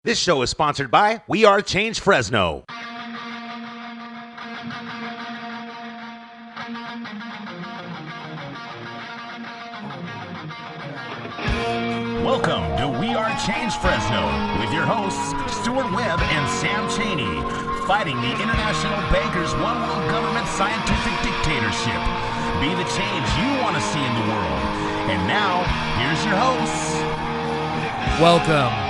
This show is sponsored by We Are Change Fresno. Welcome to We Are Change Fresno with your hosts, Stuart Webb and Sam Cheney, fighting the international bankers' one world government scientific dictatorship. Be the change you want to see in the world. And now, here's your hosts. Welcome.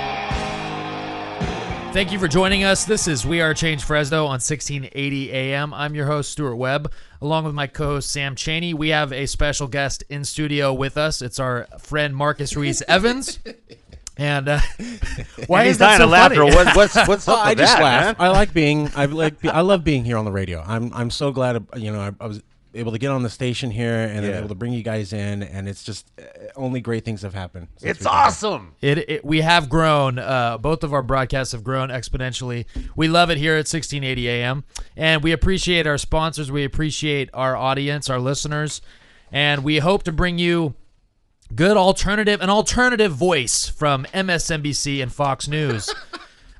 Thank you for joining us. This is We Are Change Fresno on 1680 AM. I'm your host, Stuart Webb, along with my co-host, Sam Cheney. We have a special guest in studio with us. It's our friend, Marcus Ruiz Evans. And why is that so funny? What's up with I just that, laugh. man? I love being here on the radio. I'm so glad, I was able to get on the station here and able to bring you guys in, and it's just only great things have happened. It's awesome. We have grown. Both of our broadcasts have grown exponentially. We love it here at 1680 AM, and we appreciate our sponsors. We appreciate our audience, our listeners, and we hope to bring you an alternative voice from MSNBC and Fox News.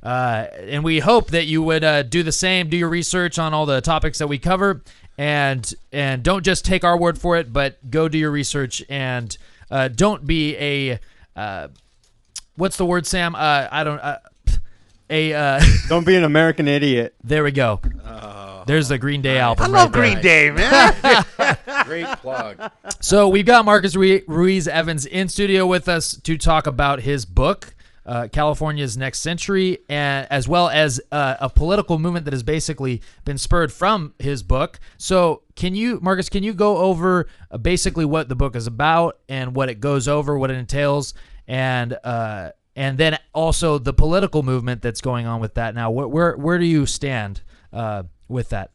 And we hope that you would do the same, do your research on all the topics that we cover, and don't just take our word for it, but go do your research and don't be a what's the word, Sam? Don't be an American idiot. There we go. There's the Green Day album. I love Green Day, man. Great plug. So we've got Marcus Ruiz Evans in studio with us to talk about his book, California's Next Century, and as well as a political movement that has basically been spurred from his book. So Marcus, can you go over basically what the book is about and what it goes over, what it entails, and then also the political movement that's going on with that now? Where do you stand with that?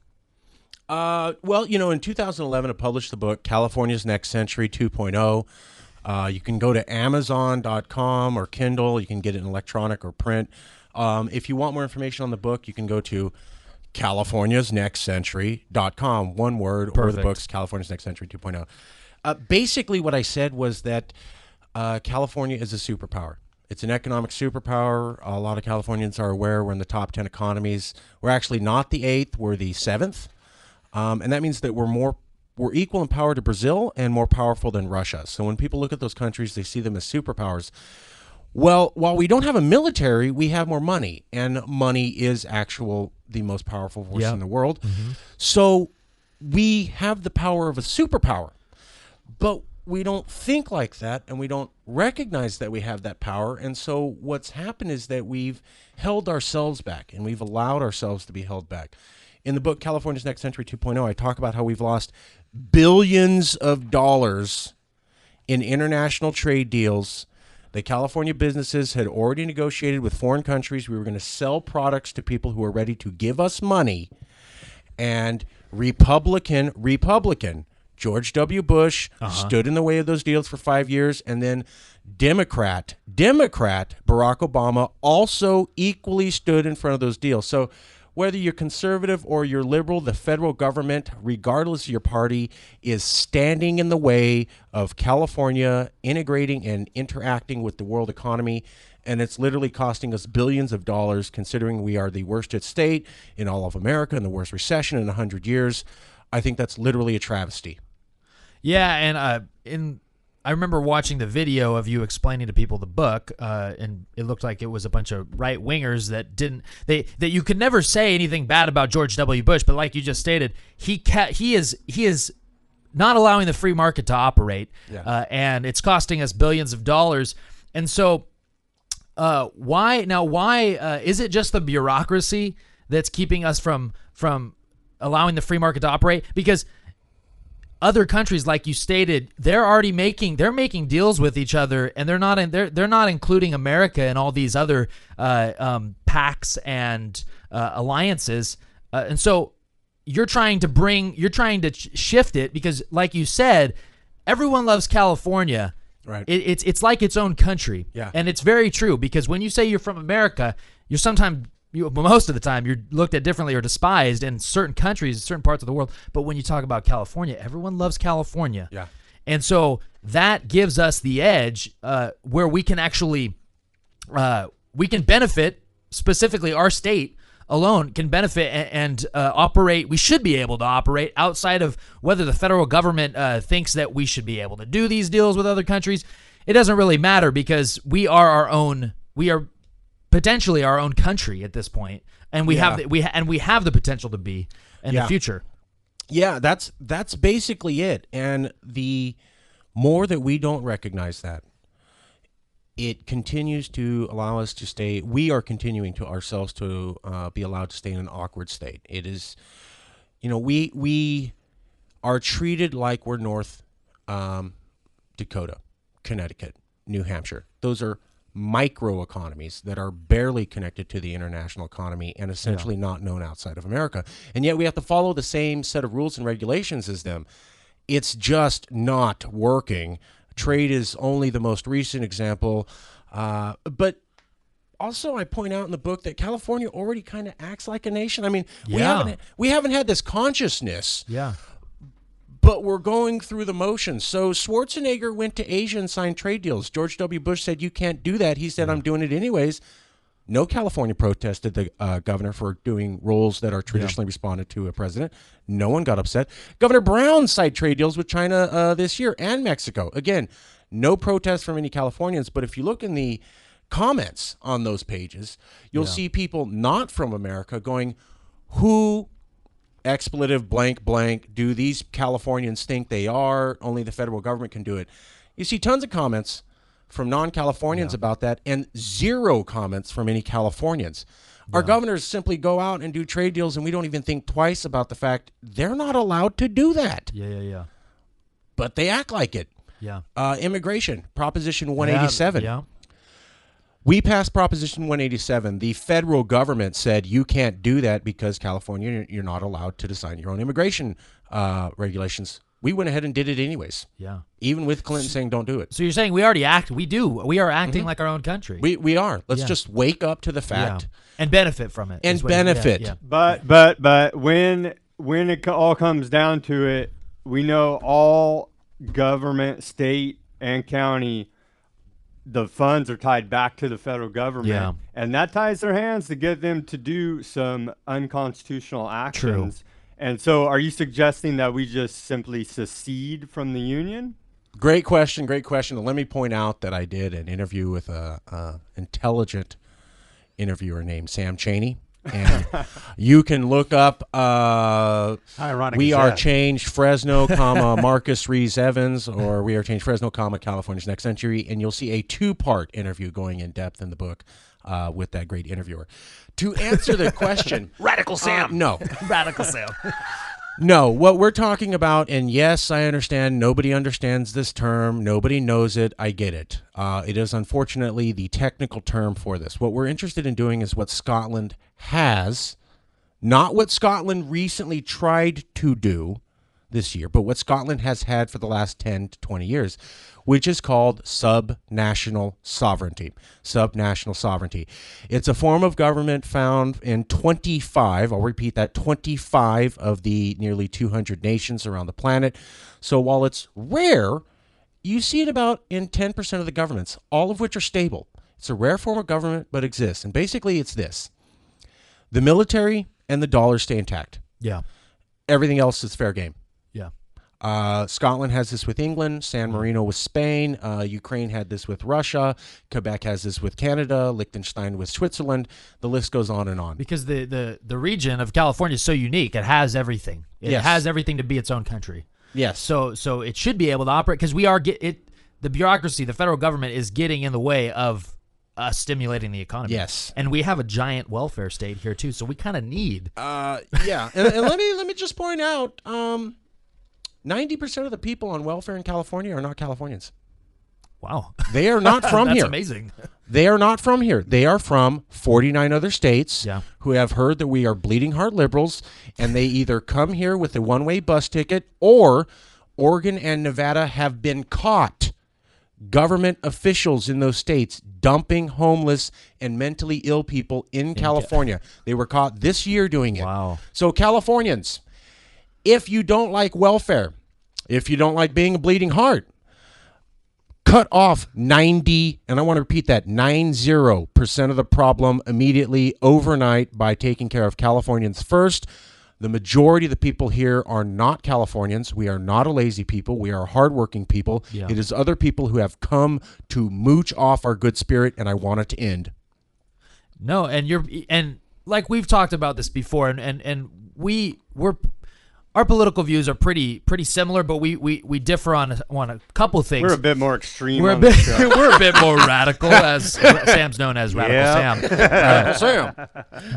Well, in 2011, I published the book, California's Next Century 2.0. You can go to Amazon.com or Kindle. You can get it in electronic or print. If you want more information on the book, you can go to California'sNextCentury.com, one word, Perfect. or the book's California's Next Century 2.0. Basically, what I said was that California is a superpower. It's an economic superpower. A lot of Californians are aware we're in the top 10 economies. We're actually not the 8th, we're the 7th. And that means that we're equal in power to Brazil and more powerful than Russia. So when people look at those countries, they see them as superpowers. Well, while we don't have a military, we have more money, and money is the most powerful force in the world. Mm-hmm. So we have the power of a superpower, but we don't think like that, and we don't recognize that we have that power. And so what's happened is that we've held ourselves back, and we've allowed ourselves to be held back. In the book, California's Next Century 2.0, I talk about how we've lost billions of dollars in international trade deals. The California businesses had already negotiated with foreign countries. We were going to sell products to people who were ready to give us money. And Republican George W. Bush stood in the way of those deals for 5 years. And then Democrat Barack Obama also equally stood in front of those deals. So whether you're conservative or you're liberal, the federal government, regardless of your party, is standing in the way of California integrating and interacting with the world economy. And it's literally costing us billions of dollars, considering we are the worst hit state in all of America and the worst recession in 100 years. I think that's literally a travesty. Yeah, and I remember watching the video of you explaining to people the book, and it looked like it was a bunch of right-wingers that you could never say anything bad about George W. Bush, but like you just stated, he is not allowing the free market to operate, and it's costing us billions of dollars. And so why is it just the bureaucracy that's keeping us from allowing the free market to operate? Because other countries, like you stated, they're already making deals with each other, and they're not including America in all these other pacts and alliances. And so you're trying to shift it because, like you said, everyone loves California. Right. It's like its own country. Yeah. And it's very true, because when you say you're from America, most of the time, you're looked at differently or despised in certain countries, certain parts of the world. But when you talk about California, everyone loves California. Yeah. And so that gives us the edge where we can actually we can benefit specifically our state alone can benefit and operate. We should be able to operate outside of whether the federal government thinks that we should be able to do these deals with other countries. It doesn't really matter because we are potentially our own country at this point, and we have the potential to be in the future. Yeah, that's basically it. And the more that we don't recognize that, it continues to allow us to stay. We are continuing to ourselves to be allowed to stay in an awkward state. It is, we are treated like we're North Dakota, Connecticut, New Hampshire. Those are micro economies that are barely connected to the international economy and essentially not known outside of America. And yet we have to follow the same set of rules and regulations as them. It's just not working. Trade is only the most recent example. But also I point out in the book that California already kind of acts like a nation. I mean, we haven't had this consciousness. Yeah. But we're going through the motions. So Schwarzenegger went to Asia and signed trade deals. George W. Bush said, you can't do that. He said, I'm doing it anyways. No California protested the governor for doing roles that are traditionally responded to a president. No one got upset. Governor Brown signed trade deals with China this year and Mexico. Again, no protest from any Californians. But if you look in the comments on those pages, you'll see people not from America going, who... expletive blank blank do these Californians think they are? Only the federal government can do it. You see tons of comments from non-Californians about that and zero comments from any Californians. Our governors simply go out and do trade deals and we don't even think twice about the fact they're not allowed to do that. Yeah. But they act like it. Yeah. Immigration, Proposition 187. Yeah. We passed Proposition 187. The federal government said you can't do that because California, you're not allowed to design your own immigration regulations. We went ahead and did it anyways. Yeah. Even with Clinton saying don't do it. So you're saying we already act. We do. We are acting like our own country. We are. Let's just wake up to the fact. And benefit from it. And benefit. Yeah. But when it all comes down to it, we know all government, state, and county, the funds are tied back to the federal government, and that ties their hands to get them to do some unconstitutional actions. True. And so are you suggesting that we just simply secede from the union? Great question. And let me point out that I did an interview with a intelligent interviewer named Sam Chaney. And you can look up We Are Changed Fresno, Marcus Ruiz Evans, or We Are Changed Fresno, California's Next Century, and you'll see a 2-part interview going in depth in the book with that great interviewer. To answer the question, Radical Sam. No. Radical Sam. No, what we're talking about, and yes, I understand nobody understands this term. Nobody knows it. I get it. It is unfortunately the technical term for this. What we're interested in doing is what Scotland has, not what Scotland recently tried to do this year, but what Scotland has had for the last 10 to 20 years, which is called subnational sovereignty. Subnational sovereignty. It's a form of government found in 25, I'll repeat that, 25 of the nearly 200 nations around the planet. So while it's rare, you see it about in 10% of the governments, all of which are stable. It's a rare form of government, but exists. And basically it's this. The military and the dollar stay intact. Yeah. Everything else is fair game. Yeah. Scotland has this with England, San Marino with Spain, Ukraine had this with Russia, Quebec has this with Canada, Liechtenstein with Switzerland. The list goes on and on. Because the region of California is so unique. It has everything. It has everything to be its own country. Yes. So it should be able to operate because the bureaucracy, the federal government is getting in the way of stimulating the economy. Yes. And we have a giant welfare state here too, so we kind of need. And let me just point out, 90% of the people on welfare in California are not Californians. Wow. They are not from here. That's amazing. They are not from here. They are from 49 other states who have heard that we are bleeding heart liberals, and they either come here with a one-way bus ticket, or Oregon and Nevada have been caught. Government officials in those states dumping homeless and mentally ill people in California. They were caught this year doing it. Wow. So Californians, if you don't like welfare, if you don't like being a bleeding heart, cut off 90, and I want to repeat that, 90% of the problem immediately overnight by taking care of Californians first. The majority of the people here are not Californians. We are not a lazy people. We are hardworking people. Yeah. It is other people who have come to mooch off our good spirit, and I want it to end. No, and like we've talked about this before, and we're our political views are pretty similar, but we differ on a couple things. We're a bit more extreme. We're a bit more radical, as Sam's known as Radical Sam.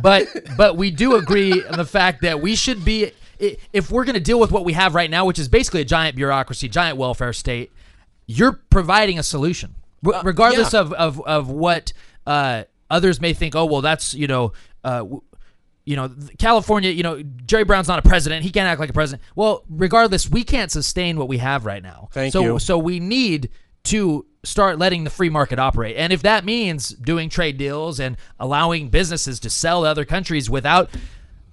But we do agree on the fact that we should be, if we're going to deal with what we have right now, which is basically a giant bureaucracy, giant welfare state, you're providing a solution, regardless of what others may think. Oh, well, that's California, Jerry Brown's not a president. He can't act like a president. Well, regardless, we can't sustain what we have right now. Thank you. So we need to start letting the free market operate. And if that means doing trade deals and allowing businesses to sell to other countries without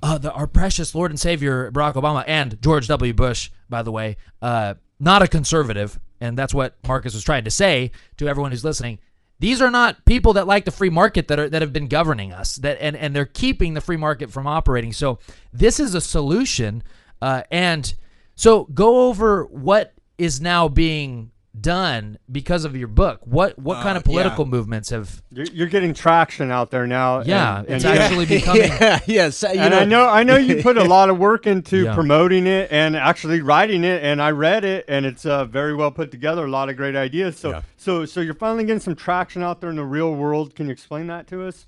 our precious Lord and Savior, Barack Obama, and George W. Bush, by the way, not a conservative, and that's what Marcus was trying to say to everyone who's listening. These are not people that like the free market that have been governing us, and they're keeping the free market from operating. So this is a solution, and so go over what is now being done because of your book. What kind of political movements have you're getting traction out there now? Yeah, and it's actually becoming. Yes, and I know you put a lot of work into promoting it and actually writing it, and I read it, and it's very well put together. A lot of great ideas. So you're finally getting some traction out there in the real world. Can you explain that to us?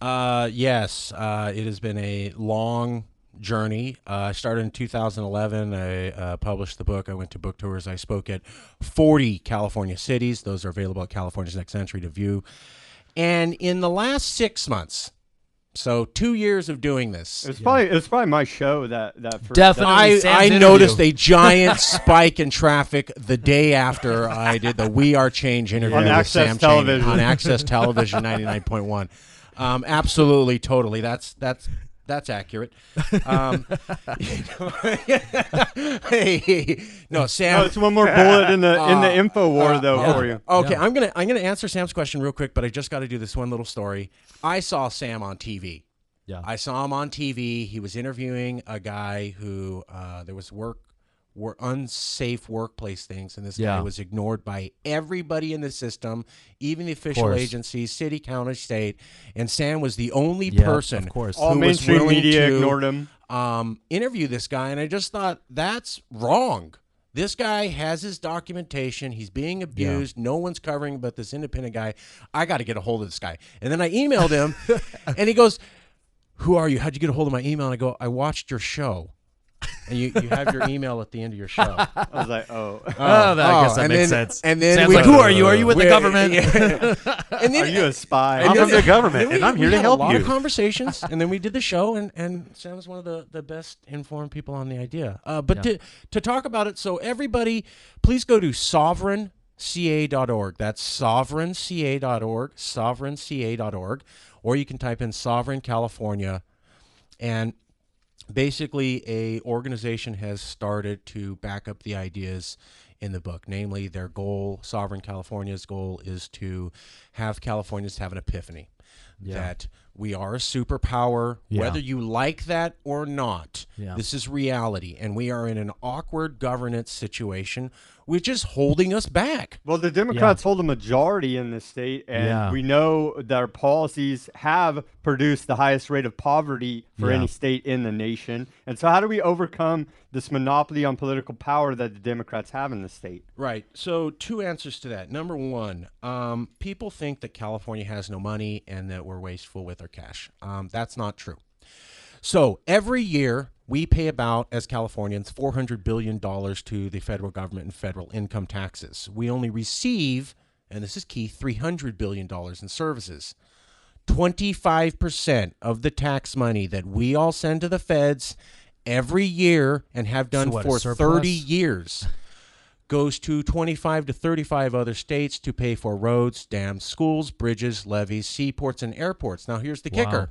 Yes, it has been a long journey. I started in 2011. I published the book. I went to book tours. I spoke at 40 California cities. Those are available at California's Next Century to view. And in the last 6 months, so 2 years of doing this, it's probably my show that first. Definitely, I noticed a giant spike in traffic the day after I did the We Are Change interview on with Access Sam Television. Chaney on Access Television 99.1. Absolutely, totally. That's accurate. No, Sam. Oh, it's one more bullet in the info war for you. Okay, I'm gonna answer Sam's question real quick, but I just got to do this one little story. I saw Sam on TV. Yeah, I saw him on TV. He was interviewing a guy who there was unsafe workplace things, and this guy was ignored by everybody in the system, even the official agencies, city, county, state, and Sam was the only person of course. All who was mainstream willing media to ignored him. interview this guy, and I just thought, that's wrong. This guy has his documentation. He's being abused. No one's covering but this independent guy. I got to get a hold of this guy. And then I emailed him, and he goes, "Who are you? How'd you get a hold of my email?" And I go, "I watched your show." And you have your email at the end of your show. I was like, I guess that makes sense. And then Sam's like, who are you? Are you with the government? And then, are you a spy? I'm from the government, and I'm here to help you. We had a lot you. of conversations, and then we did the show, and Sam was one of the best informed people on the idea. But to talk about it, so everybody, please go to sovereignca.org. That's sovereignca.org, sovereignca.org, or you can type in Sovereign California, and basically a organization has started to back up the ideas in the book. Namely, their goal, Sovereign California's goal, is to have Californians have an epiphany that we are a superpower, whether you like that or not. This is reality, and we are in an awkward governance situation which is holding us back. Well, the Democrats hold a majority in the state, and we know their policies have produced the highest rate of poverty for any state in the nation. And so how do we overcome this monopoly on political power that the Democrats have in the state? Right. So 2 answers to that. Number 1, people think that California has no money and that we're wasteful with our cash. That's not true. So every year we pay about, as Californians, $400 billion to the federal government in federal income taxes. We only receive, and this is key, $300 billion in services. 25% of the tax money that we all send to the feds every year and have done for 30 years goes to 25 to 35 other states to pay for roads, dams, schools, bridges, levees, seaports, and airports. Now, here's the kicker.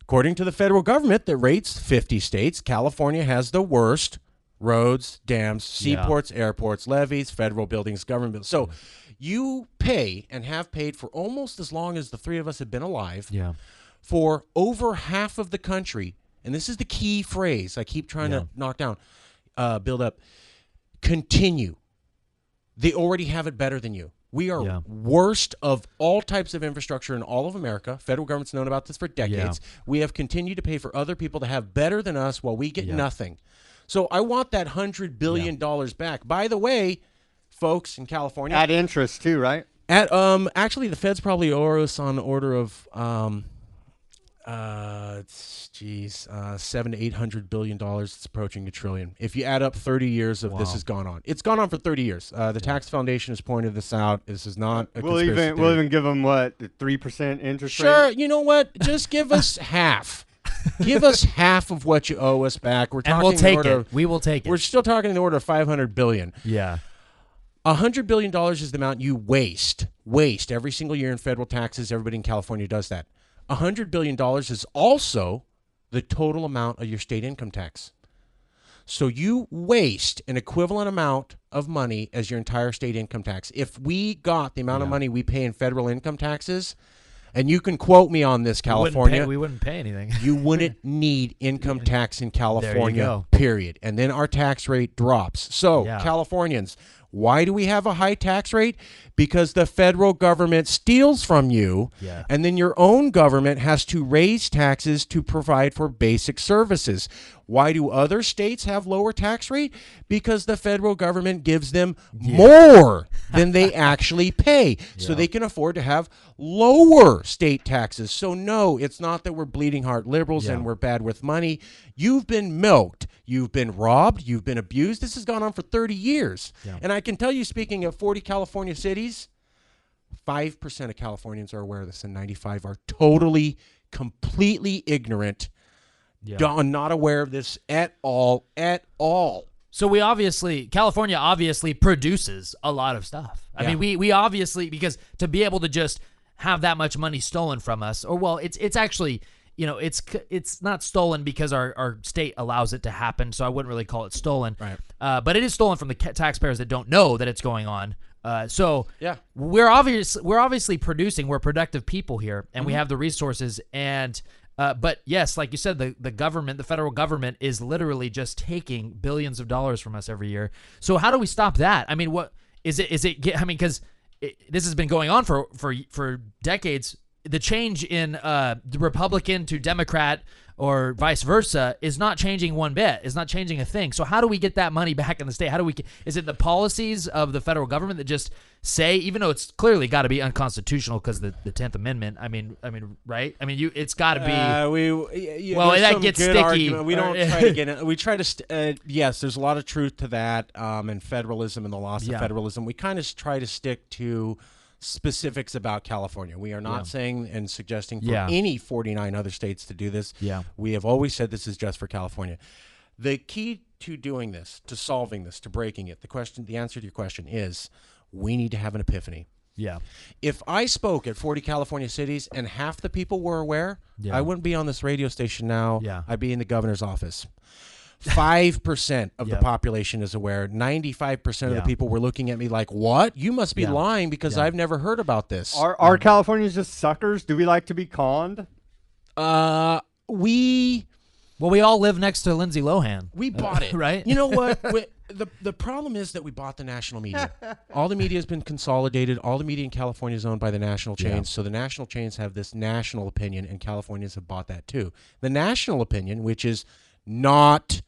According to the federal government that rates 50 states, California has the worst roads, dams, seaports, airports, levees, federal buildings, government buildings. So You pay and have paid for almost as long as the three of us have been alive Yeah. for over half of the country. And this is the key phrase I keep trying to knock down, build up. Continue. They already have it better than you. We are worst of all types of infrastructure in all of America. Federal government's known about this for decades. We have continued to pay for other people to have better than us while we get nothing. So I want that $100 billion back. By the way, folks in California. At interest too, right? At actually the feds probably owe us on the order of $700 to $800 billion. It's approaching $1 trillion. If you add up 30 years of this has gone on. It's gone on for 30 years. The Tax Foundation has pointed this out. This is not a We'll conspiracy even theory. give them what, the 3% interest rate? Sure, you know what? Just give us half. Give us half of what you owe us back. We're talking And we'll in the take order it. of- We will take it. We're still talking in the order of $500 billion. Yeah. $100 billion is the amount you waste every single year in federal taxes. Everybody in California does that. $100 billion is also the total amount of your state income tax. So you waste an equivalent amount of money as your entire state income tax. If we got the amount of money we pay in federal income taxes, and you can quote me on this, California, We wouldn't pay anything. you wouldn't need income tax in California, go. period. And then our tax rate drops. So, Californians, why do we have a high tax rate? Because the federal government steals from you, and then your own government has to raise taxes to provide for basic services. Why do other states have lower tax rate? Because the federal government gives them more than they actually pay, so they can afford to have lower state taxes. So no, it's not that we're bleeding heart liberals and we're bad with money. You've been milked. You've been robbed. You've been abused. This has gone on for 30 years. And I can tell you, speaking of 40 California cities, 5% of Californians are aware of this, and 95 are totally, completely ignorant, not aware of this at all. So California obviously produces a lot of stuff. I mean, we obviously, because to be able to just have that much money stolen from us, or well, it's actually, it's not stolen because our state allows it to happen. So I wouldn't really call it stolen. Right. But it is stolen from the taxpayers that don't know that it's going on. So we're obviously producing. We're productive people here, and we have the resources. And but yes, like you said, the government, the federal government, is literally just taking billions of dollars from us every year. So how do we stop that? I mean, what is it? I mean, because this has been going on for decades. The change in the Republican to Democrat or vice versa is not changing one bit. It's not changing a thing. So how do we get that money back in the state? Is it the policies of the federal government that just say, even though it's clearly got to be unconstitutional because the 10th Amendment, I mean, right? I mean, it's got to be. That gets sticky. Argument. We don't try to get it. We try to. Yes, there's a lot of truth to that, and federalism and the loss of federalism. We kind of try to stick to specifics about California. We are not saying and suggesting for any 49 other states to do this. We have always said this is just for California. The key to doing this, to solving this, to breaking it, the answer to your question is we need to have an epiphany. If I spoke at 40 California cities and half the people were aware, I wouldn't be on this radio station now. I'd be in the governor's office. 5% of the population is aware. 95% of the people were looking at me like, what? You must be lying because I've never heard about this. Are Californians just suckers? Do we like to be conned? We all live next to Lindsay Lohan. We bought it. Right? You know what? The problem is that we bought the national media. All the media has been consolidated. All the media in California is owned by the national chains. So the national chains have this national opinion, and Californians have bought that too. The national opinion, which is not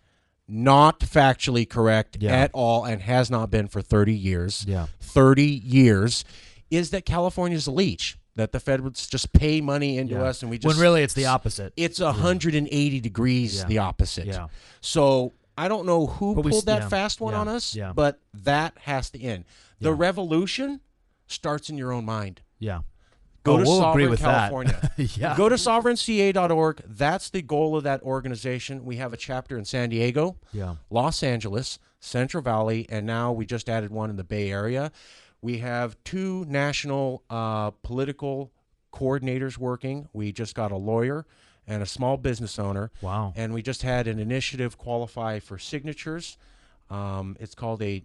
factually correct at all and has not been for 30 years. 30 years is that California's a leech, that the feds just pay money into us and we just. When really it's the opposite. It's 180 degrees the opposite. So I don't know who pulled that fast one on us, but that has to end. The revolution starts in your own mind. Go to Sovereign California. Go to sovereignca.org. That's the goal of that organization. We have a chapter in San Diego, Los Angeles, Central Valley, and now we just added one in the Bay Area. We have 2 national political coordinators working. We just got a lawyer and a small business owner. Wow. And we just had an initiative qualify for signatures. It's called a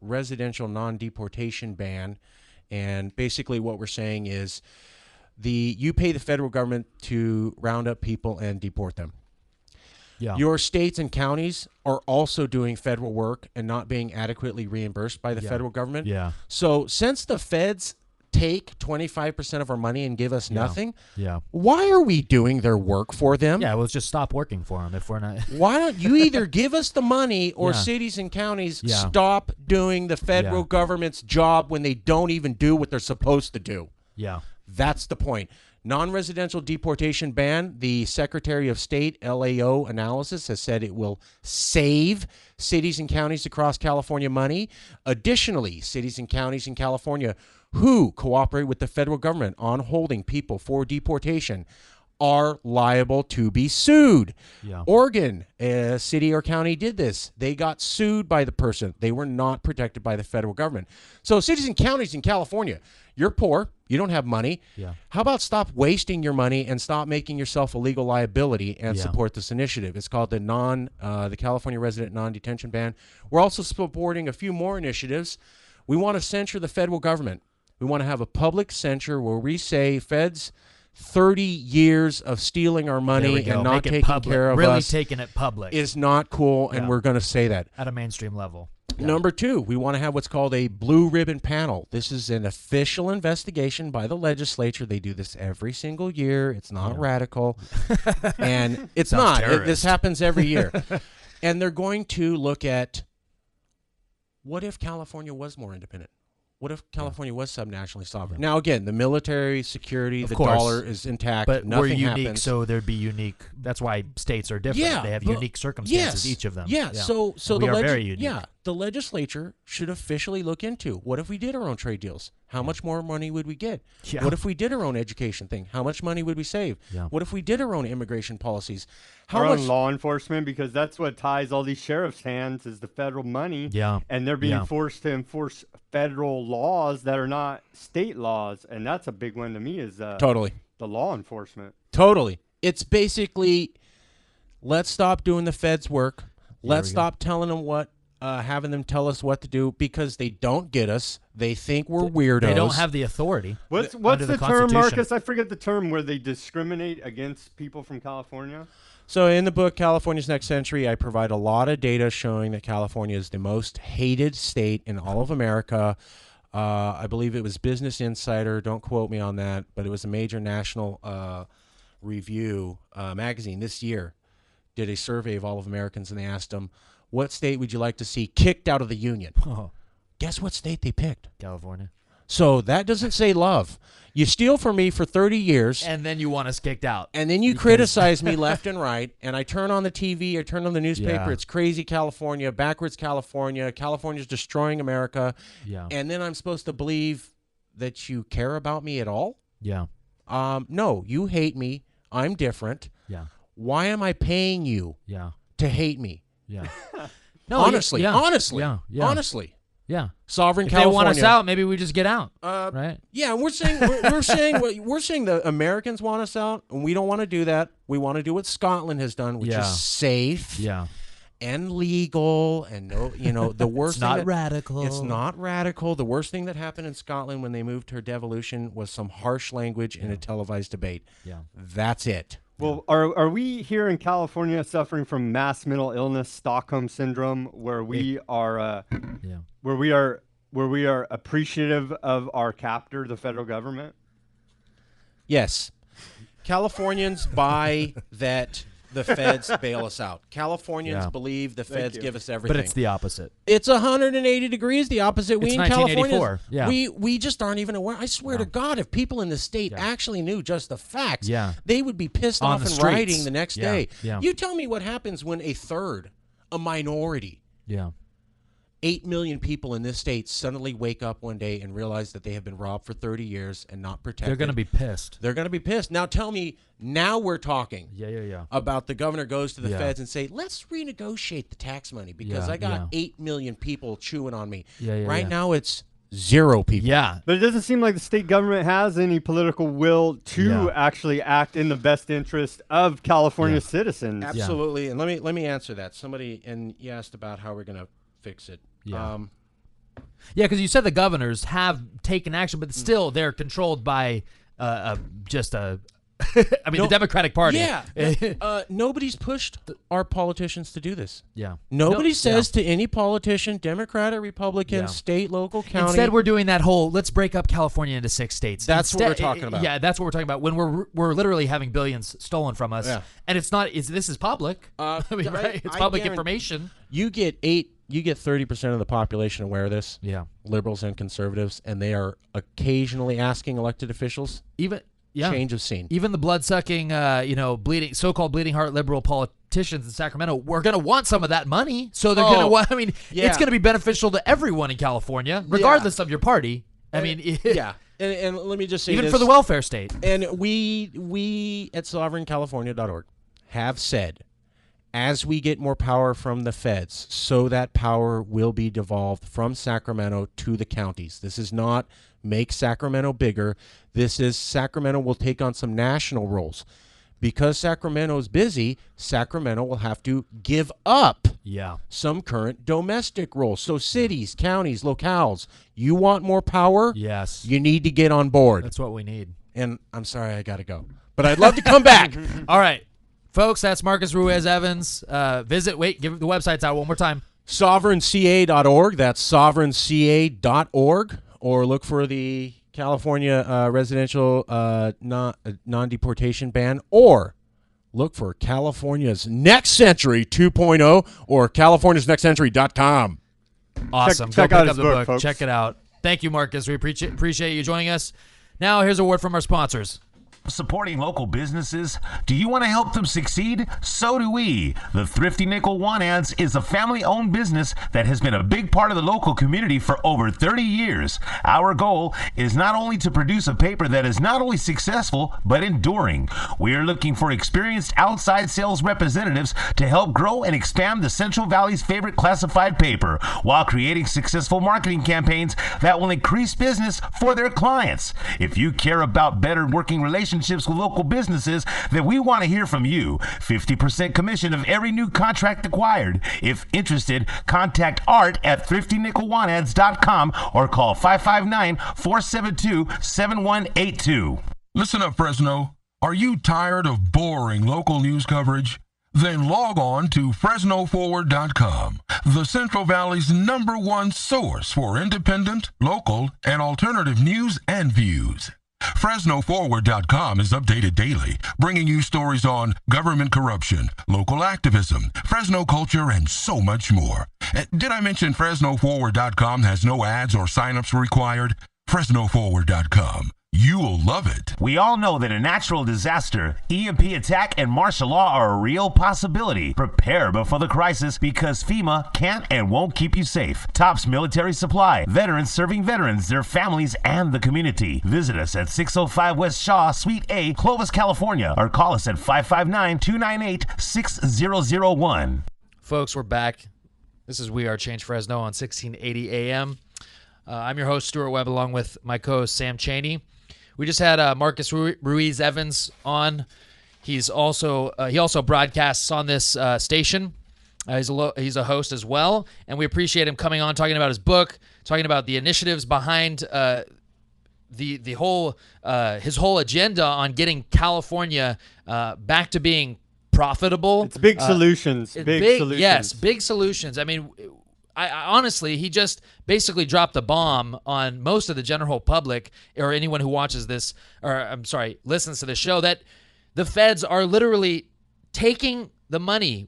non-residential, non-deportation ban. And basically what we're saying is you pay the federal government to round up people and deport them. Yeah. Your states and counties are also doing federal work and not being adequately reimbursed by the federal government. Yeah. So since the feds take 25% of our money and give us nothing, why are we doing their work for them? Yeah, let's just stop working for them if we're not. Why don't you either give us the money or cities and counties stop doing the federal government's job when they don't even do what they're supposed to do? Yeah. That's the point. Non-residential deportation ban, the Secretary of State LAO analysis has said it will save cities and counties across California money. Additionally, cities and counties in California who cooperate with the federal government on holding people for deportation are liable to be sued. Yeah. Oregon, a city or county did this. They got sued by the person. They were not protected by the federal government. So cities and counties in California, you're poor. You don't have money. Yeah. How about stop wasting your money and stop making yourself a legal liability and support this initiative? It's called the California Resident Non-Detention Ban. We're also supporting a few more initiatives. We want to censure the federal government. We want to have a public censure where we say feds 30 years of stealing our money and not taking care of really us taking it public is not cool, and we're going to say that. at a mainstream level. Number two, we want to have what's called a blue ribbon panel. This is an official investigation by the legislature. They do this every single year. It's not radical, and it's not. This happens every year. And they're going to look at what if California was more independent? What if California was subnationally sovereign? Now, again, the military, security, the dollar is intact. But nothing we're unique, happens. so there'd be unique. That's why states are different. Yeah, they have but- unique circumstances, each of them. Yeah, so And we are very unique. Yeah, the legislature should officially look into what if we did our own trade deals? How much more money would we get? Yeah. What if we did our own education thing? How much money would we save? Yeah. What if we did our own immigration policies? How Our much? own law enforcement, because that's what ties all these sheriffs' hands is the federal money. Yeah. And they're being Yeah. forced to enforce federal laws that are not state laws, and that's a big one to me. Is Totally. the law enforcement. Totally. It's basically, let's stop doing the feds' work. Let's we go. stop telling them having them tell us what to do because they don't get us. They think we're weirdos. They don't have the authority. What's under the term, Constitution. Marcus? I forget the term where they discriminate against people from California. So in the book, California's Next Century, I provide a lot of data showing that California is the most hated state in all of America. I believe it was Business Insider. Don't quote me on that, but it was a major national review magazine this year did a survey of all of Americans, and they asked them, what state would you like to see kicked out of the union? Oh, Guess what state they picked? California. So that doesn't say love. You steal from me for 30 years. And then you want us kicked out. And then you criticize me left and right, and I turn on the TV, I turn on the newspaper, Yeah. it's crazy California, backwards California, California's destroying America, Yeah. and then I'm supposed to believe that you care about me at all? Yeah. No, you hate me, I'm different. Yeah. Why am I paying you Yeah. to hate me? Yeah. Honestly, yeah. honestly, Yeah. Yeah. honestly. Yeah. Sovereign If California. they want us out, maybe we just get out. Right? Yeah, we're saying we're saying the Americans want us out, and we don't want to do that. We want to do what Scotland has done, which Yeah. is safe Yeah. and legal, and the worst. It's not thing radical. It's not radical. The worst thing that happened in Scotland when they moved to devolution was some harsh language in a televised debate. Yeah. That's it. Well, are we here in California suffering from mass mental illness, Stockholm syndrome, where we are Yeah. where we are appreciative of our captor, the federal government? Yes, Californians buy that the feds bail us out. Californians Yeah. believe the feds you. give us everything. But it's the opposite. It's 180 degrees the opposite. We It's in California, 1984, yeah. we just aren't even aware. I swear to God, if people in the state actually knew just the facts, Yeah. they would be pissed On off the and streets. rioting the next Yeah, day. yeah. You tell me what happens when a minority, Yeah. 8 million people in this state suddenly wake up one day and realize that they have been robbed for 30 years and not protected. They're going to be pissed. They're going to be pissed. Now tell me, now we're talking Yeah. about the governor goes to the Yeah. feds and say, let's renegotiate the tax money because Yeah, I got yeah. 8 million people chewing on me. Yeah, right yeah. now it's 0 people. Yeah. But it doesn't seem like the state government has any political will to Yeah. actually act in the best interest of California citizens. Absolutely. And let me answer that. Somebody, and you asked about how we're going to fix it. Yeah. Yeah, because you said the governors have taken action, but still they're controlled by just a. I mean, the Democratic Party. Yeah. Nobody's pushed our politicians to do this. Yeah. Nobody says to any politician, Democrat or Republican, state, local, county. Instead, we're doing that whole let's break up California into 6 states. That's what we're talking about. Yeah, that's what we're talking about. When we're literally having billions stolen from us, and it's not. This is public. I mean, right? It's public information. You get 30% of the population aware of this. Yeah. Liberals and conservatives, and they are occasionally asking elected officials. Change of scene. Even the blood-sucking, so-called bleeding heart liberal politicians in Sacramento, we're going to want some of that money. So they're going to want. I mean, it's going to be beneficial to everyone in California, regardless of your party. I mean, And let me just say even this, for the welfare state. And we at sovereigncalifornia.org have said, as we get more power from the feds, so that power will be devolved from Sacramento to the counties. This is not make Sacramento bigger. This is Sacramento will take on some national roles. Because Sacramento is busy, Sacramento will have to give up some current domestic roles. So cities, counties, locales, you want more power? Yes. You need to get on board. That's what we need. And I'm sorry I got to go. But I'd love to come back. All right. Folks, that's Marcus Ruiz Evans. Give the websites out one more time. SovereignCA.org. That's SovereignCA.org. Or look for the California residential non-deportation ban. Or look for California's Next Century 2.0 or California'sNextCentury.com. Awesome. Check out his book, folks. Check it out. Thank you, Marcus. We appreciate you joining us. Now, here's a word from our sponsors. Supporting local businesses? Do you want to help them succeed? So do we. The Thrifty Nickel Want Ads is a family-owned business that has been a big part of the local community for over 30 years. Our goal is not only to produce a paper that is not only successful, but enduring. We are looking for experienced outside sales representatives to help grow and expand the Central Valley's favorite classified paper, while creating successful marketing campaigns that will increase business for their clients. If you care about better working relationships with local businesses, then we want to hear from you. 50% commission of every new contract acquired. If interested, contact Art at thriftynickelwantads.com or call 559-472-7182. Listen up, Fresno. Are you tired of boring local news coverage? Then log on to FresnoForward.com, the Central Valley's #1 source for independent, local, and alternative news and views. FresnoForward.com is updated daily, bringing you stories on government corruption, local activism, Fresno culture, and so much more. Did I mention FresnoForward.com has no ads or signups required? FresnoForward.com. You'll love it. We all know that a natural disaster, EMP attack, and martial law are a real possibility. Prepare before the crisis, because FEMA can't and won't keep you safe. Tops Military Supply. Veterans serving veterans, their families, and the community. Visit us at 605 West Shaw, Suite A, Clovis, California, or call us at 559-298-6001. Folks, we're back. This is We Are Change Fresno on 1680 AM. I'm your host, Stuart Webb, along with my co-host, Sam Chaney. We just had Marcus Ruiz Evans on. He also broadcasts on this station. He's a host as well, and we appreciate him coming on, talking about his book, talking about the initiatives behind the whole his whole agenda on getting California back to being profitable. It's big solutions. Big solutions. Yes, big solutions. I mean, I honestly, he just basically dropped a bomb on most of the general public, or anyone who watches this, listens to this show, that the feds are literally taking the money,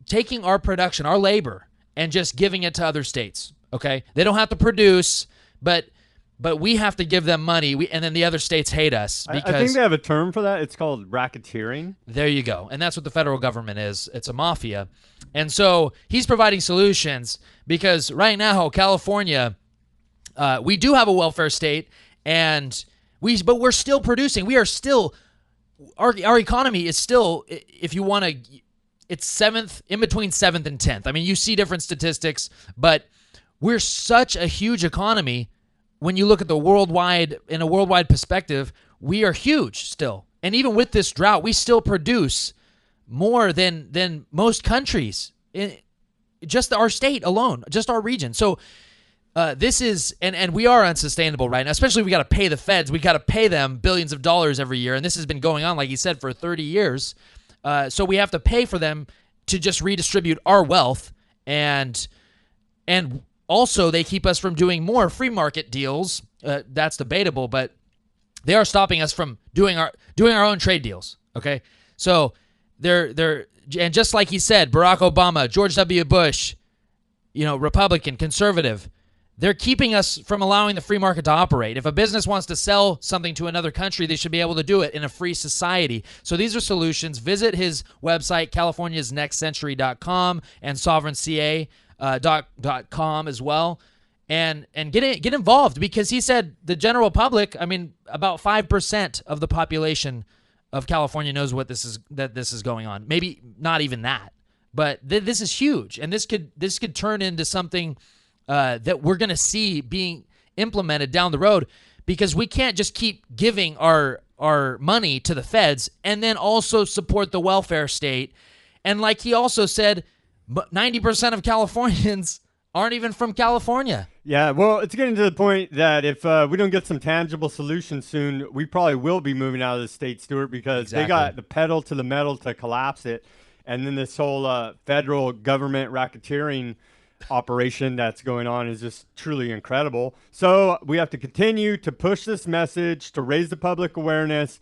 taking our production, our labor, and just giving it to other states. Okay, they don't have to produce, but we have to give them money, and then the other states hate us. Because I think they have a term for that. It's called racketeering. There you go. And that's what the federal government is. It's a mafia. And so he's providing solutions, because right now, California, we do have a welfare state, but we're still producing. We are still, our economy is still, if you want to, it's seventh, in between 7th and 10th. I mean, you see different statistics, but we're such a huge economy. When you look at in a worldwide perspective, we are huge still. And even with this drought, we still produce more than most countries in just our state alone, just our region. So this is, and we are unsustainable right now, especially we got to pay the feds. We got to pay them billions of dollars every year. And this has been going on, like he said, for 30 years. So we have to pay for them to just redistribute our wealth. And also they keep us from doing more free market deals. That's debatable, but they are stopping us from doing our own trade deals. Okay. So they're, and just like he said, Barack Obama, George W. Bush, Republican, conservative, they're keeping us from allowing the free market to operate. If a business wants to sell something to another country, they should be able to do it in a free society. So these are solutions. Visit his website, californiasnextcentury.com and sovereignca.com as well. And get involved, because he said the general public, about 5% of the population of California knows that this is going on. Maybe not even that. But this is huge, and this could turn into something that we're going to see being implemented down the road, because we can't just keep giving our money to the feds and then also support the welfare state. And like he also said, 90% of Californians aren't even from California. Yeah, well, it's getting to the point that if we don't get some tangible solutions soon, we probably will be moving out of the state, Stuart, because they got the pedal to the metal to collapse it. And then this whole federal government racketeering operation that's going on is just truly incredible. So we have to continue to push this message, to raise the public awareness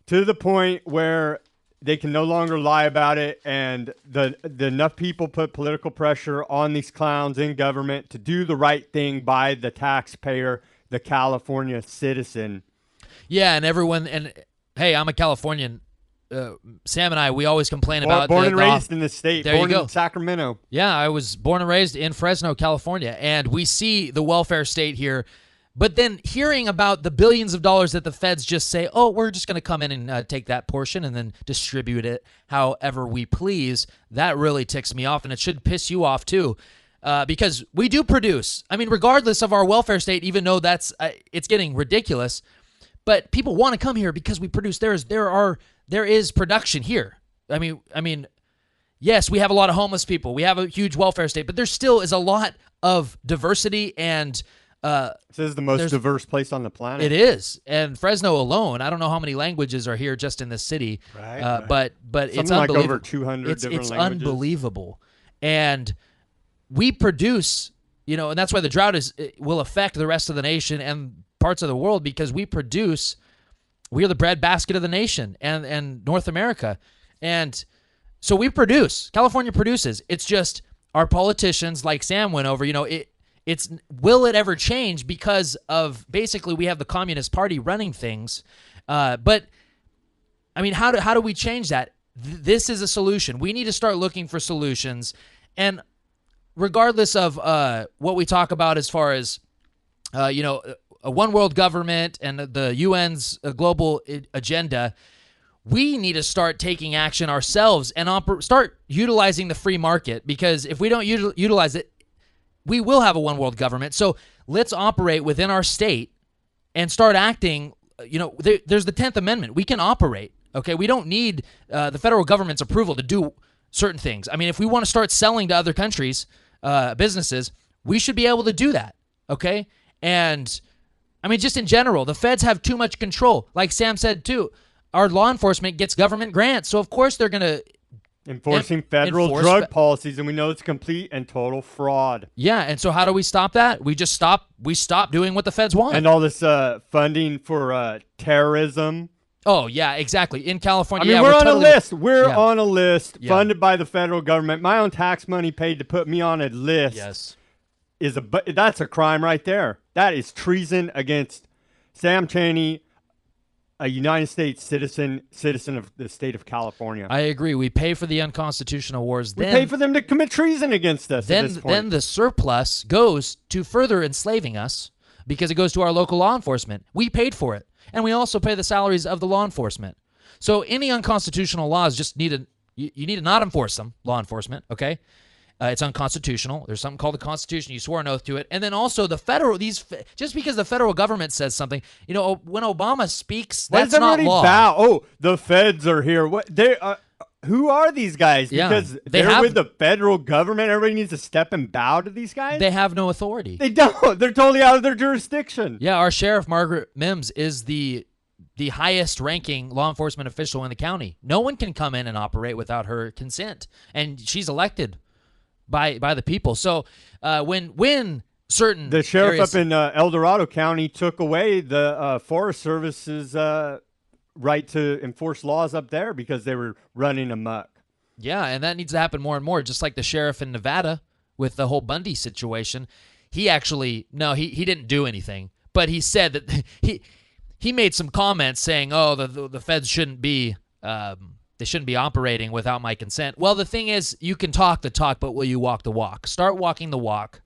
to the point where they can no longer lie about it, and the enough people put political pressure on these clowns in government to do the right thing by the taxpayer, the California citizen. Yeah, and everyone, and hey, I'm a Californian. Sam and I, we always complain about born and raised in the state, born in Sacramento. Yeah, I was born and raised in Fresno, California, and we see the welfare state here. But then hearing about the billions of dollars that the feds just say, oh, we're just going to come in and take that portion and then distribute it however we please, that really ticks me off, and it should piss you off too, because we do produce. Regardless of our welfare state, even though it's getting ridiculous, but people want to come here because we produce. There is production here. Yes, we have a lot of homeless people. We have a huge welfare state, but there still is a lot of diversity and. This is the most diverse place on the planet. It is, and Fresno alone, I don't know how many languages are here just in this city. Right. But it's like unbelievable. Over 200 different languages. It's unbelievable, and we produce. And that's why the drought will affect the rest of the nation and parts of the world, because we produce. We are the breadbasket of the nation and North America, and so we produce. California produces. It's just our politicians, like Sam went over. Will it ever change because of basically we have the Communist Party running things? But how do we change that? This is a solution. We need to start looking for solutions, and regardless of what we talk about as far as a one world government and the UN's global agenda, we need to start taking action ourselves and start utilizing the free market, because if we don't utilize it, we will have a one world government. So let's operate within our state and start acting. There's the 10th Amendment. We can operate. Okay, we don't need the federal government's approval to do certain things. If we want to start selling to other countries, businesses, we should be able to do that. Okay, and just in general, the feds have too much control. Like Sam said too, our law enforcement gets government grants, so of course they're going to. Enforcing federal drug policies, and we know it's complete and total fraud. Yeah, and so how do we stop that? We just stop doing what the feds want. And all this funding for terrorism. Oh, yeah, exactly. In California, we're on a list. We're on a list funded by the federal government. My own tax money paid to put me on a list. Yes. That's a crime right there. That is treason against Sam Chaney, a United States citizen of the state of California. I agree. We pay for the unconstitutional wars. We pay for them to commit treason against us at this point. Then the surplus goes to further enslaving us, because it goes to our local law enforcement. We paid for it. And we also pay the salaries of the law enforcement. So any unconstitutional laws just you need to not enforce them, law enforcement, okay? It's unconstitutional. There's something called the Constitution. You swore an oath to it. And then also just because the federal government says something, when Obama speaks, that's not law. Bow? Oh, the feds are here. What who are these guys? Yeah, Because they they're have- with the federal government. Everybody needs to step and bow to these guys. They have no authority. They don't. They're totally out of their jurisdiction. Yeah, our sheriff, Margaret Mims, is the highest ranking law enforcement official in the county. No one can come in and operate without her consent, and she's elected by the people. So when certain The sheriff areas, up in El Dorado County took away the Forest Service's right to enforce laws up there because they were running amok. yeah, and that needs to happen more and more. Just like the sheriff in Nevada with the whole Bundy situation, he actually he didn't do anything, but he said that he made some comments saying, "Oh, the feds shouldn't be they shouldn't be operating without my consent." Well, the thing is, you can talk the talk, but will you walk the walk? Start walking the walk.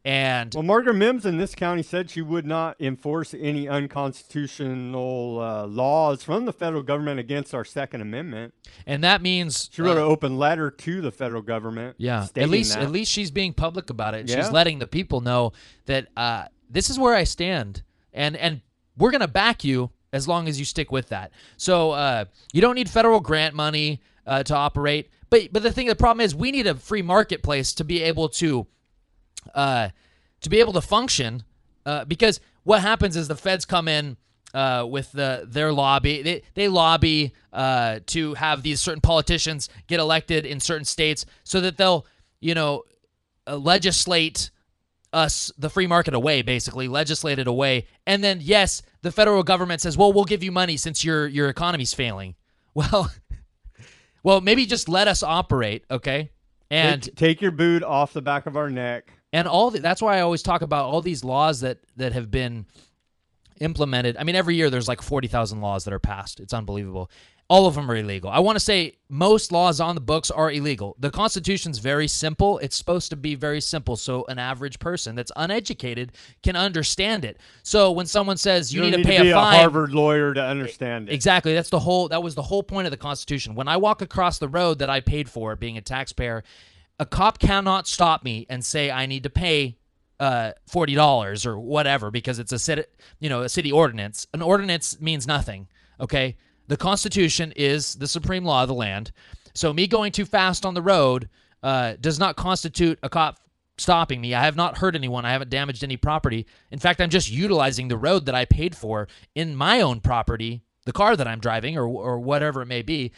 And Well, Margaret Mims in this county said she would not enforce any unconstitutional laws from the federal government against our Second Amendment. that means She wrote an open letter to the federal government. yeah, stating at least she's being public about it. Yeah. She's letting the people know that this is where I stand, and we're gonna back you as long as you stick with that. So you don't need federal grant money to operate, but the problem is we need a free marketplace to be able to function, because what happens is the feds come in with their lobby. They lobby to have these certain politicians get elected in certain states so that they'll legislate us the free market away, basically legislate it away. And then yes, the federal government says, well, we'll give you money since your economy's failing. Well, maybe just let us operate, okay? And Take your boot off the back of our neck. And that's why I always talk about all these laws that have been implemented. I mean, every year there's like 40,000 laws that are passed. It's unbelievable. All of them are illegal. I want to say most laws on the books are illegal. The Constitution's very simple. It's supposed to be very simple so an average person that's uneducated can understand it. So when someone says you need to pay be a fine, a Harvard lawyer to understand it. exactly. That was the whole point of the Constitution. When I walk across the road that I paid for, being a taxpayer, a cop cannot stop me and say I need to pay $40 or whatever because it's a city ordinance. An ordinance means nothing. Okay, the Constitution is the supreme law of the land. So me going too fast on the road does not constitute a cop stopping me. I have not hurt anyone. I haven't damaged any property. In fact, I'm just utilizing the road that I paid for in my own property, the car that I'm driving or whatever it may be.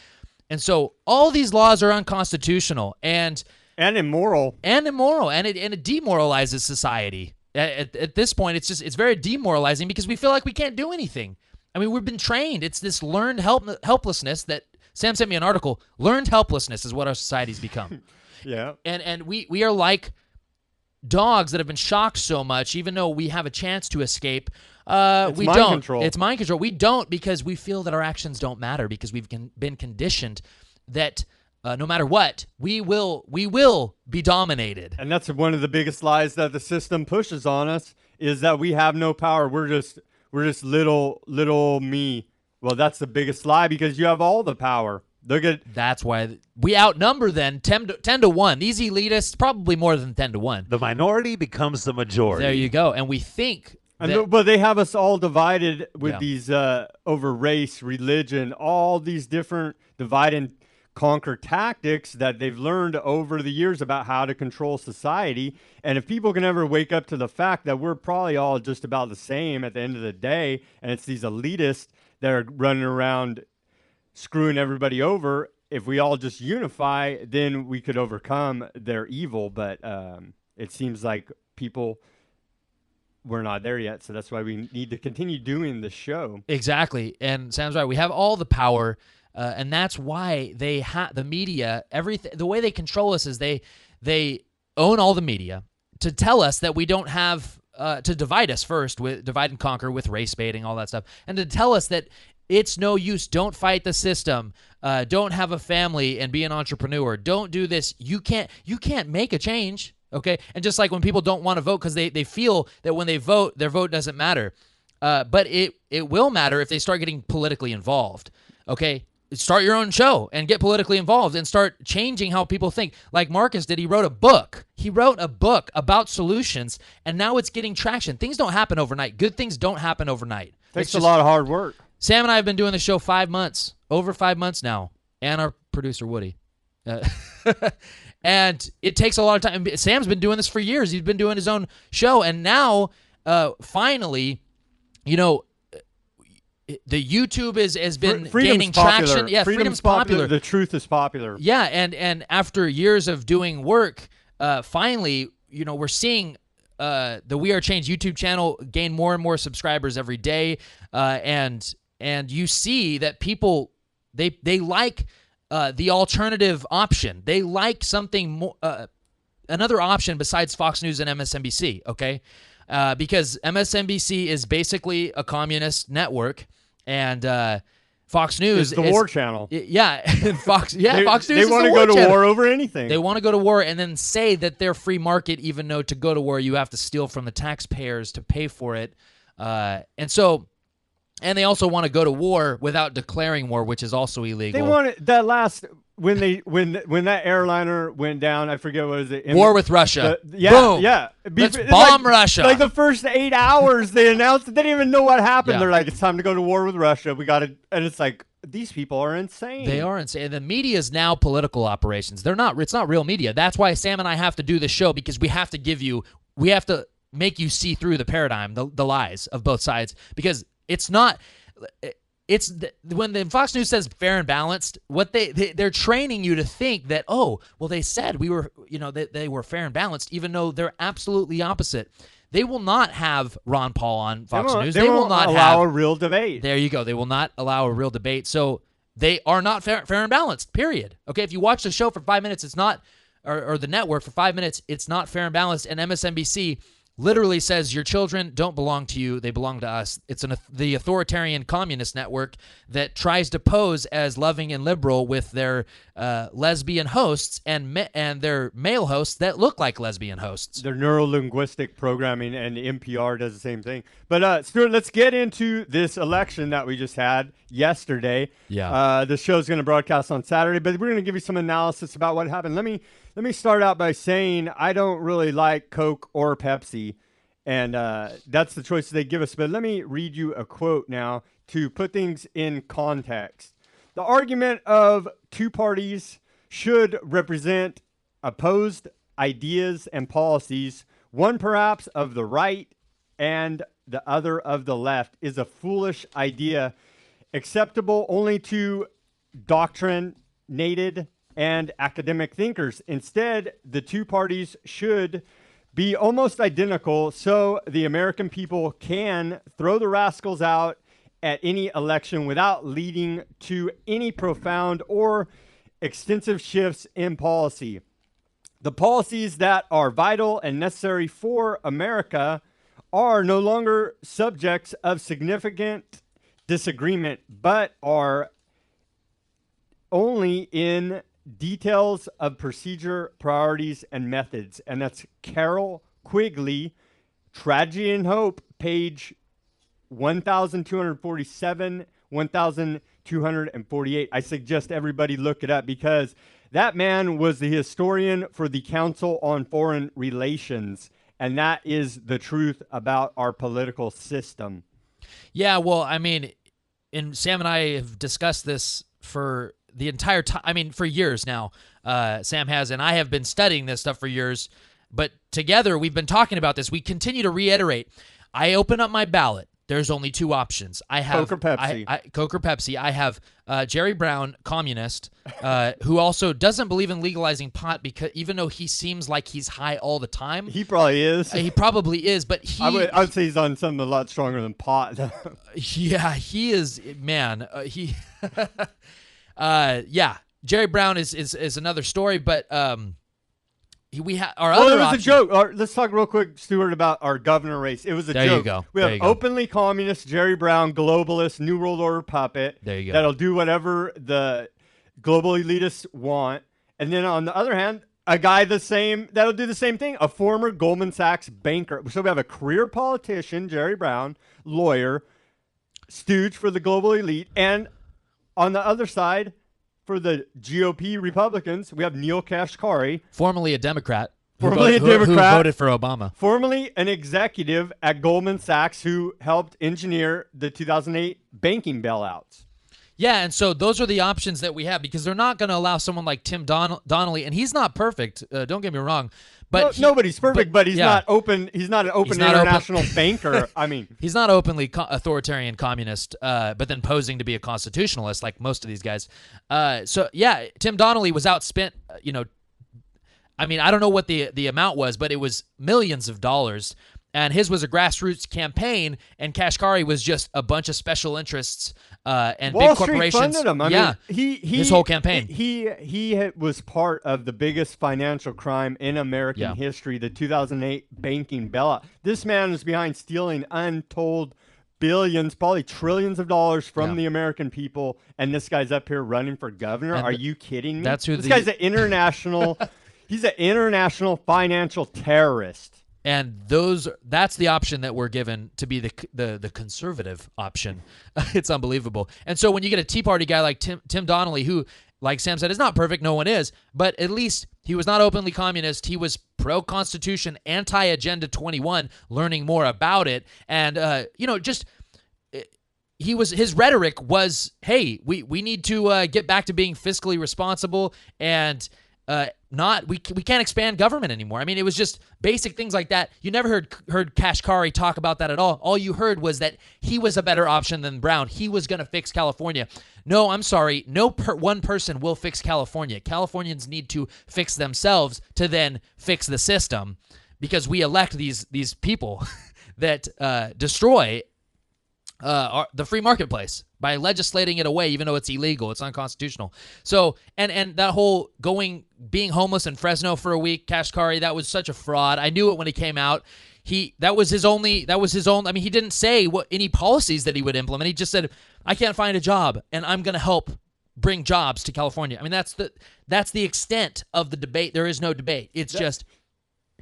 And so all these laws are unconstitutional and immoral. And it demoralizes society. At this point, it's very demoralizing because we feel like we can't do anything. I mean, we've been trained. It's this learned helplessness that Sam sent me an article. Learned helplessness is what our society's become. Yeah. And we are like dogs that have been shocked so much, even though we have a chance to escape. We mind don't. control. It's mind control. We don't because we feel that our actions don't matter because we've been conditioned that no matter what, we will be dominated. And that's one of the biggest lies that the system pushes on us is that we have no power. We're just little me. Well, that's the biggest lie because you have all the power. That's why we outnumber then 10 to 1. These elitists, probably more than 10 to 1. The minority becomes the majority. There you go. And we think but they have us all divided with Yeah. these over race, religion, all these different divide and conquer tactics that they've learned over the years about how to control society. And if people can ever wake up to the fact that we're probably all just about the same at the end of the day, and it's these elitists that are running around screwing everybody over, if we all just unify, then we could overcome their evil. But it seems like we're not there yet, so that's why we need to continue doing the show. Exactly. And Sam's right. We have all the power. And that's why the media, everything, the way they control us is they own all the media to tell us that we don't have to divide us first with divide and conquer with race baiting, all that stuff, and to tell us that it's no use. Don't fight the system. Don't have a family and be an entrepreneur. Don't do this. You can't make a change. Okay. And just like when people don't want to vote because they feel that when they vote, their vote doesn't matter. But it will matter if they start getting politically involved. Okay. Start your own show and get politically involved and start changing how people think. Like Marcus did, he wrote a book. He wrote a book about solutions, and now it's getting traction. Things don't happen overnight. Good things don't happen overnight. Takes a lot of hard work. Sam and I have been doing the show 5 months, over 5 months now, and our producer Woody. And it takes a lot of time. Sam's been doing this for years. He's been doing his own show, and now finally, the YouTube has been gaining traction. Yeah, freedom's popular. The truth is popular. Yeah, and after years of doing work, finally, we're seeing the We Are Change YouTube channel gain more and more subscribers every day, and you see that people they like the alternative option. They like something more, another option besides Fox News and MSNBC. Okay. Because MSNBC is basically a communist network, and Fox News is the war channel. Yeah, Fox News. They want to go to war over anything. They want to go to war and then say that they're free market, even though to go to war you have to steal from the taxpayers to pay for it, and they also want to go to war without declaring war, which is also illegal. They want it, that last. When that airliner went down, I forget what was it. War with Russia. Boom. Yeah. Let's bomb Russia. Like the first 8 hours, they announced it. They didn't even know what happened. Yeah. They're like, it's time to go to war with Russia. We got to, and it's like, these people are insane. They are insane. The media is now political operations. They're not. It's not real media. That's why Sam and I have to do this show, because we have to make you see through the paradigm, the lies of both sides, because it's not. When the Fox News says fair and balanced, what they're training you to think that, they said we were, they were fair and balanced, even though they're absolutely opposite. They will not have Ron Paul on Fox News. They will not allow a real debate. There you go. They will not allow a real debate. So they are not fair and balanced, period. Okay, if you watch the show for 5 minutes, it's not, or the network for 5 minutes, it's not fair and balanced. And MSNBC literally says your children don't belong to you, they belong to us. It's the authoritarian communist network that tries to pose as loving and liberal with their lesbian hosts and their male hosts that look like lesbian hosts. Their neuro-linguistic programming, and NPR does the same thing. But Stuart, let's get into this election that we just had yesterday. Yeah. The show's going to broadcast on Saturday, but we're going to give you some analysis about what happened. Let me start out by saying I don't really like Coke or Pepsi, and that's the choices they give us. But let me read you a quote now to put things in context. The argument of two parties should represent opposed ideas and policies, one perhaps of the right and the other of the left, is a foolish idea, acceptable only to doctrinated and academic thinkers. Instead, the two parties should be almost identical so the American people can throw the rascals out at any election without leading to any profound or extensive shifts in policy. The policies that are vital and necessary for America are no longer subjects of significant disagreement, but are only in details of procedure, priorities, and methods. And that's Carol Quigley, Tragedy and Hope, page 1247, 1248. I suggest everybody look it up, because that man was the historian for the Council on Foreign Relations, and that is the truth about our political system. Yeah, well, I mean, and Sam and I have discussed this for the entire time. I mean, for years now. Sam has, and I have been studying this stuff for years. But together, we've been talking about this. We continue to reiterate. I open up my ballot. There's only two options. I have Coke or Pepsi. Coke or Pepsi. I have Jerry Brown, communist, who also doesn't believe in legalizing pot, because even though he seems like he's high all the time, he probably is. He probably is, but I would say he's on something a lot stronger than pot. Yeah, he is. Man, yeah. Jerry Brown is another story, but we have our other. It was option. a joke. Let's talk real quick, Stuart, about our governor race. It was a joke. There you go. We have openly communist Jerry Brown, globalist, New World Order puppet. There you go. That'll do whatever the global elitists want. And then on the other hand, a guy that'll do the same thing, a former Goldman Sachs banker. So we have a career politician, Jerry Brown, lawyer, stooge for the global elite, and on the other side, for the GOP Republicans, we have Neil Kashkari. Formerly a Democrat. Who voted for Obama. Formerly an executive at Goldman Sachs who helped engineer the 2008 banking bailouts. Yeah, and so those are the options that we have because they're not going to allow someone like Tim Donnelly, and he's not perfect. Don't get me wrong, but nobody's perfect. But he's yeah. not open. He's not an open international banker. I mean, he's not openly authoritarian communist, but then posing to be a constitutionalist like most of these guys. So yeah, Tim Donnelly was outspent. I mean, I don't know what the amount was, but it was millions of dollars. And his was a grassroots campaign, and Kashkari was just a bunch of special interests and Wall big Street corporations. funded him. I mean, his whole campaign. He was part of the biggest financial crime in American history, the 2008 banking bailout. This man is behind stealing untold billions, probably trillions of dollars from the American people, and this guy's up here running for governor. Are you kidding me? That's who this guy's an international. He's an international financial terrorist. And that's the option that we're given to be the conservative option. It's unbelievable. And so when you get a Tea Party guy like Tim Donnelly, who, like Sam said, is not perfect, no one is, but at least he was not openly communist. He was pro-Constitution, anti-Agenda 21, learning more about it. And, his rhetoric was, hey, we need to get back to being fiscally responsible and we can't expand government anymore. I mean, it was just basic things like that. You never heard Kashkari talk about that at all. All you heard was that he was a better option than Brown. He was going to fix California. No, I'm sorry. One person will fix California. Californians need to fix themselves to then fix the system because we elect these people that destroy the free marketplace by legislating it away, even though it's illegal, it's unconstitutional. So, and that whole being homeless in Fresno for a week, Kashkari, that was such a fraud. I knew it when he came out. That was his own. I mean, he didn't say any policies that he would implement. He just said, "I can't find a job, and I'm going to help bring jobs to California." I mean, that's the extent of the debate. There is no debate. It's just.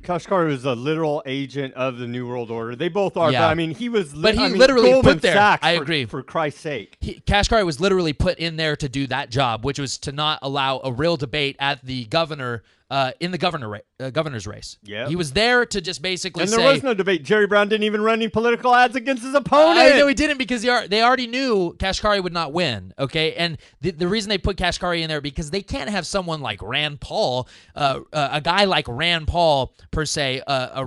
Kashkari was a literal agent of the New World Order. They both are. Yeah. But I mean, he was. Literally Goldman put there. Sachs, I agree. For Christ's sake, Kashkari was literally put in there to do that job, which was to not allow a real debate at the governor in the governor's race. Yeah, he was there to just basically say. And there was no debate. Jerry Brown didn't even run any political ads against his opponent. I know he didn't because they already knew Kashkari would not win. Okay, and the reason they put Kashkari in there because they can't have someone like Rand Paul, a guy like Rand Paul per se, a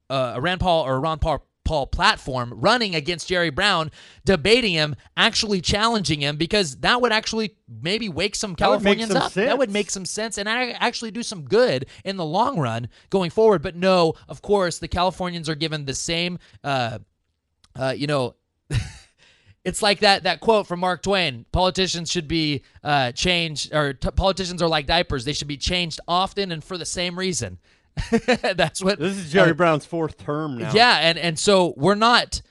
Rand Paul or a Ron Paul platform running against Jerry Brown, debating him, actually challenging him, because that would actually maybe wake some Californians up. That would make some sense and actually do some good in the long run going forward. But no, of course, the Californians are given the same, it's like that quote from Mark Twain, politicians should be changed, or politicians are like diapers. They should be changed often and for the same reason. That's what this is. Jerry Brown's fourth term now. Yeah, and so we're not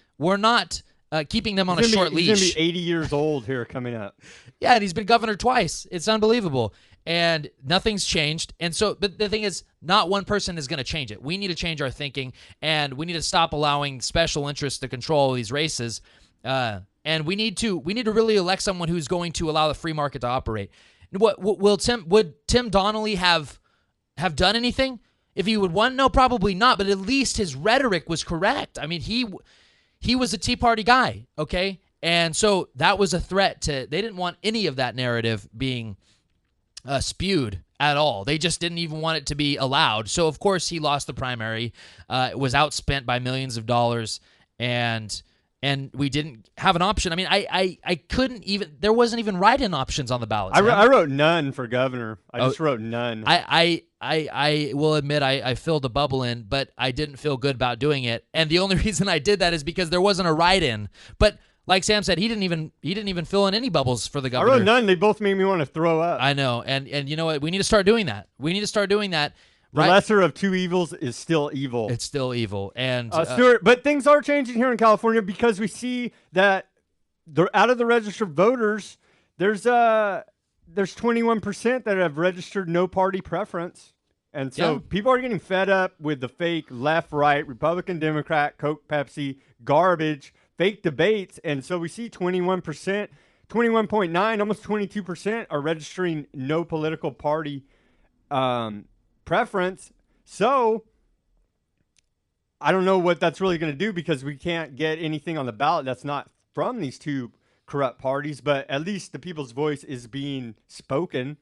keeping them on a short leash. He's gonna be 80 years old here coming up. Yeah, and he's been governor twice. It's unbelievable, and nothing's changed. And so, but the thing is, not one person is going to change it. We need to change our thinking, and we need to stop allowing special interests to control these races. And we need to really elect someone who's going to allow the free market to operate. Would Tim Donnelly have done anything? If he would won, no, probably not. But at least his rhetoric was correct. I mean, he was a Tea Party guy, okay? And so that was a threat to. They didn't want any of that narrative being spewed at all. They just didn't even want it to be allowed. So of course he lost the primary. Was outspent by millions of dollars, and we didn't have an option. I mean, I couldn't even. There wasn't even write-in options on the ballot. I wrote none for governor. I just wrote none. I will admit I filled a bubble in, but I didn't feel good about doing it. And the only reason I did that is because there wasn't a write-in. But like Sam said, he didn't even fill in any bubbles for the governor. I wrote none. They both made me want to throw up. I know. And you know what? We need to start doing that. The lesser of two evils is still evil. It's still evil. And Stuart, but things are changing here in California because we see that out of the registered voters, there's 21% that have registered no party preference. And so people are getting fed up with the fake left, right, Republican, Democrat, Coke, Pepsi, garbage, fake debates. And so we see 21%, 21.9, almost 22% are registering no political party preference. So I don't know what that's really going to do because we can't get anything on the ballot that's not from these two corrupt parties, but at least the people's voice is being spoken.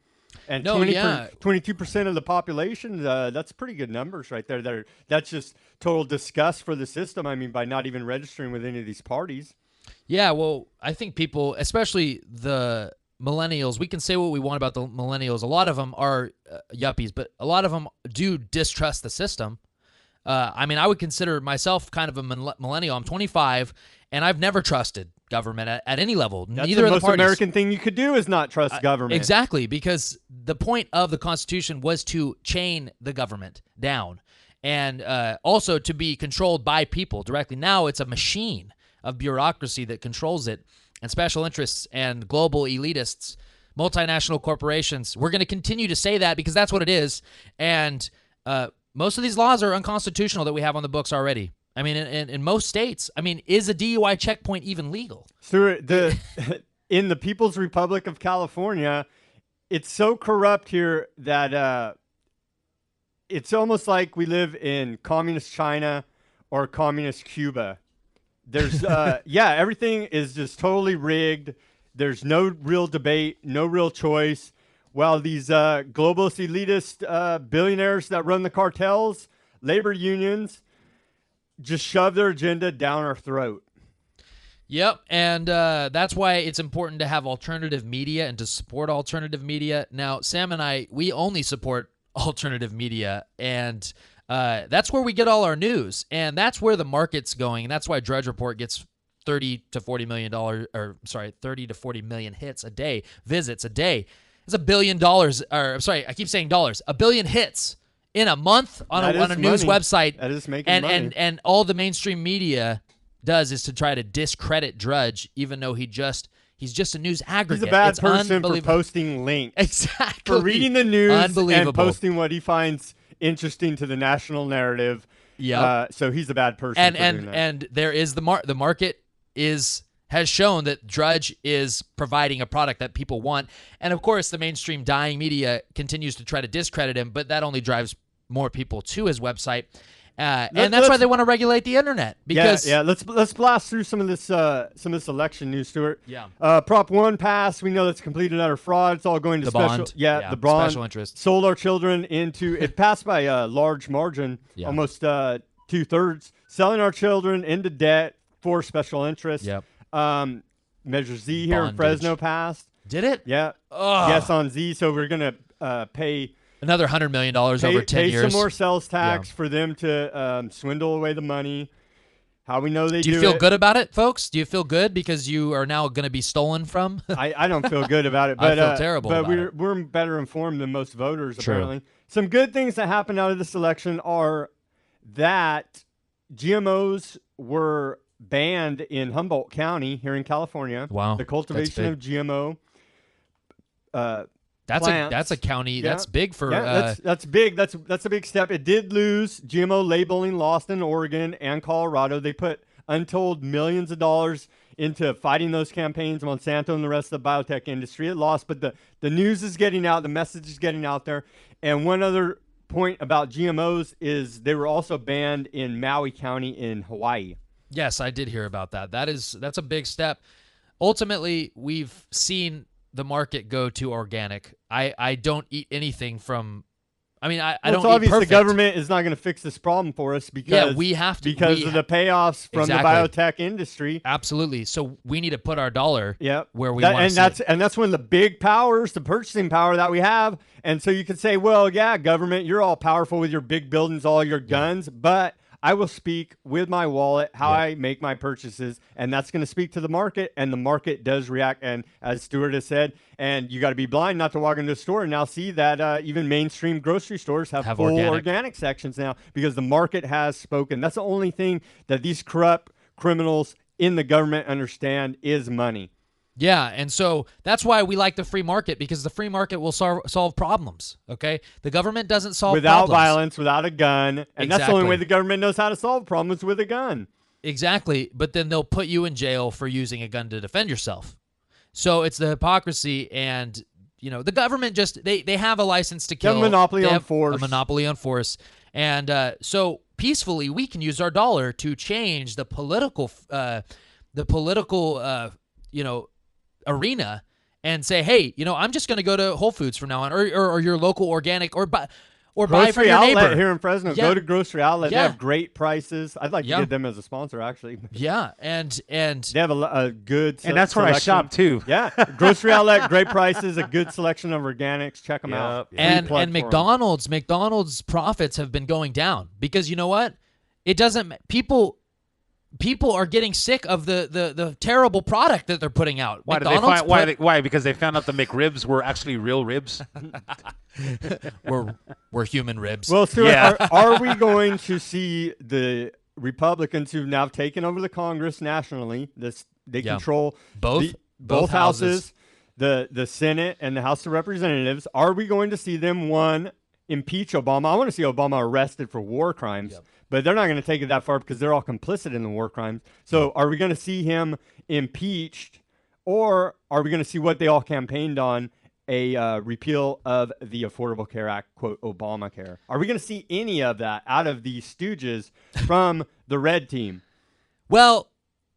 And No, yeah. 22% of the population, that's pretty good numbers right there. That's just total disgust for the system. I mean, by not even registering with any of these parties. Yeah, well, I think people, especially the millennials, we can say what we want about the millennials. A lot of them are yuppies, but a lot of them do distrust the system. I mean, I would consider myself kind of a millennial. I'm 25, and I've never trusted government at any level. That's Neither the of the most parties. American thing you could do is not trust government. Exactly, because the point of the Constitution was to chain the government down and also to be controlled by people directly. Now it's a machine of bureaucracy that controls it, and special interests and global elitists, multinational corporations. We're going to continue to say that because that's what it is. And most of these laws are unconstitutional that we have on the books already. I mean, in most states, I mean, is a DUI checkpoint even legal? Stuart, in the People's Republic of California, it's so corrupt here that it's almost like we live in communist China or communist Cuba. There's, everything is just totally rigged. There's no real debate, no real choice. While these globalist elitist billionaires that run the cartels, labor unions, just shove their agenda down our throat. Yep, and that's why it's important to have alternative media and to support alternative media. Now, Sam and I, we only support alternative media, and that's where we get all our news, and that's where the market's going, and that's why Drudge Report gets 30 to 40 million hits a day, visits a day. It's $1 billion, I keep saying dollars, 1 billion hits in a month on a news website. That is making money. And all the mainstream media does is to try to discredit Drudge, even though he's just a news aggregate. He's a bad person for posting links. Exactly. For reading the news Unbelievable. and posting what he finds interesting to the national narrative. Yeah. So he's a bad person for doing that. And there is the market has shown that Drudge is providing a product that people want. And of course, the mainstream dying media continues to try to discredit him, but that only drives more people to his website. And that's why they want to regulate the internet. Because let's blast through some of this election news, Stuart. Yeah. Prop 1 passed. We know that's complete and utter fraud. It's all going to the special. Bond. The bond. Special interest. Sold our children into. It passed by a large margin, almost 2/3. Selling our children into debt for special interest. Yep. Measure Z here in Fresno passed. Did it? Yeah. Ugh. Yes on Z. So we're gonna pay another $100 million over 10 pay years. Some more sales tax for them to swindle away the money. How we know they do you feel good about it, folks? Do you feel good because you are now going to be stolen from? I don't feel good about it. But, I feel terrible But about it. we're better informed than most voters, True. apparently. Some good things that happened out of this election are that GMOs were banned in Humboldt County here in California. Wow. The cultivation of GMO That's a county. Yeah. That's big for. That's big. That's a big step. It did lose. GMO labeling lost in Oregon and Colorado. They put untold millions of dollars into fighting those campaigns. Monsanto and the rest of the biotech industry. It lost, but the news is getting out. The message is getting out there. And one other point about GMOs is they were also banned in Maui County in Hawaii. Yes, I did hear about that. That's a big step. Ultimately, we've seen the market go to organic. I don't eat anything from. I mean, I don't. It's obvious eat perfect. the government is not going to fix this problem for us because we have to because of the payoffs from the biotech industry. Absolutely. So we need to put our dollar where we want to see and that's one of the big powers, the purchasing power that we have. And so you could say, well, yeah, government, you're all powerful with your big buildings, all your guns, but I will speak with my wallet, how I make my purchases, and that's going to speak to the market, and the market does react. And as Stuart has said, and you got to be blind not to walk into a store and now see that even mainstream grocery stores have full organic sections now because the market has spoken. That's the only thing that these corrupt criminals in the government understand is money. Yeah, and so that's why we like the free market, because the free market will solve problems, okay? The government doesn't solve without problems. violence, without a gun, and that's the only way the government knows how to solve problems, with a gun. Exactly, but then they'll put you in jail for using a gun to defend yourself. So it's the hypocrisy, and the government just they have a license to kill. They have a monopoly on force. A monopoly on force, and so peacefully we can use our dollar to change the political arena and say, hey, I'm just going to go to Whole Foods from now on, or your local organic, or buy from your outlet neighbor here in Fresno. Yeah. Go to grocery outlet. Yeah. They have great prices. I'd like to Yeah. get them as a sponsor, actually. Yeah, and They have a good And that's where I shop, too. Yeah, grocery outlet, great prices, a good selection of organics. Check them out. Yep. and Free plug for 'em. McDonald's profits have been going down because you know what? It doesn't people are getting sick of the terrible product that they're putting out. Why did they find, why? Because they found out the McRibs were actually real ribs. we're human ribs. Well, Stuart, Yeah. are we going to see the Republicans who've now taken over the Congress nationally? They Yeah. control Both houses, the Senate and the House of Representatives. Are we going to see them, one, impeach Obama? I want to see Obama arrested for war crimes, but they're not going to take it that far because they're all complicit in the war crimes. So are we going to see him impeached, or are we going to see what they all campaigned on, a repeal of the Affordable Care Act, quote, Obamacare? Are we going to see any of that out of these stooges from the red team? Well,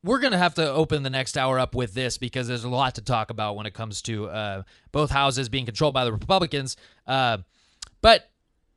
we're going to have to open the next hour up with this because there's a lot to talk about when it comes to both houses being controlled by the Republicans. But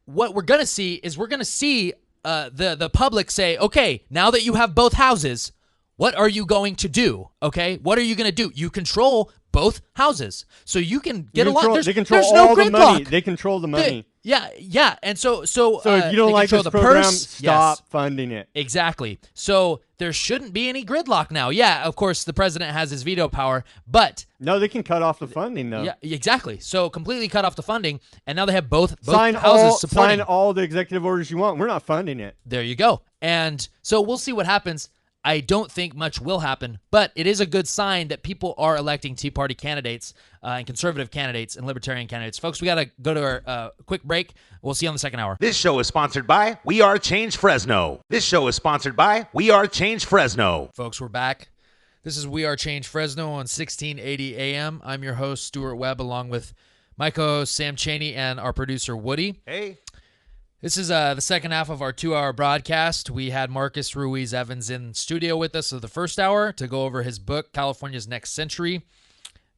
what we're going to see is the public say, okay, now that you have both houses, what are you going to do? Okay, what are you going to do? You control both houses, so you can get a lot. They control there's no all the money. gridlock. They control the money. Yeah, and so So if you don't they like control this the program, purse. stop Yes. funding it. Exactly. So there shouldn't be any gridlock now. Yeah, of course the president has his veto power, but No, they can cut off the funding, though. yeah, exactly. So completely cut off the funding, and now they have both Sign houses supporting. sign all the executive orders you want. We're not funding it. There you go. And so we'll see what happens. I don't think much will happen, but it is a good sign that people are electing Tea Party candidates and conservative candidates and libertarian candidates. Folks, we got to go to our quick break. We'll see you on the second hour. This show is sponsored by We Are Change Fresno. This show is sponsored by We Are Change Fresno. Folks, we're back. This is We Are Change Fresno on 1680 AM. I'm your host, Stuart Webb, along with my co-host, Sam Chaney, and our producer, Woody. Hey. This is the second half of our 2-hour broadcast. We had Marcus Ruiz Evans in studio with us for the first hour to go over his book, California's Next Century.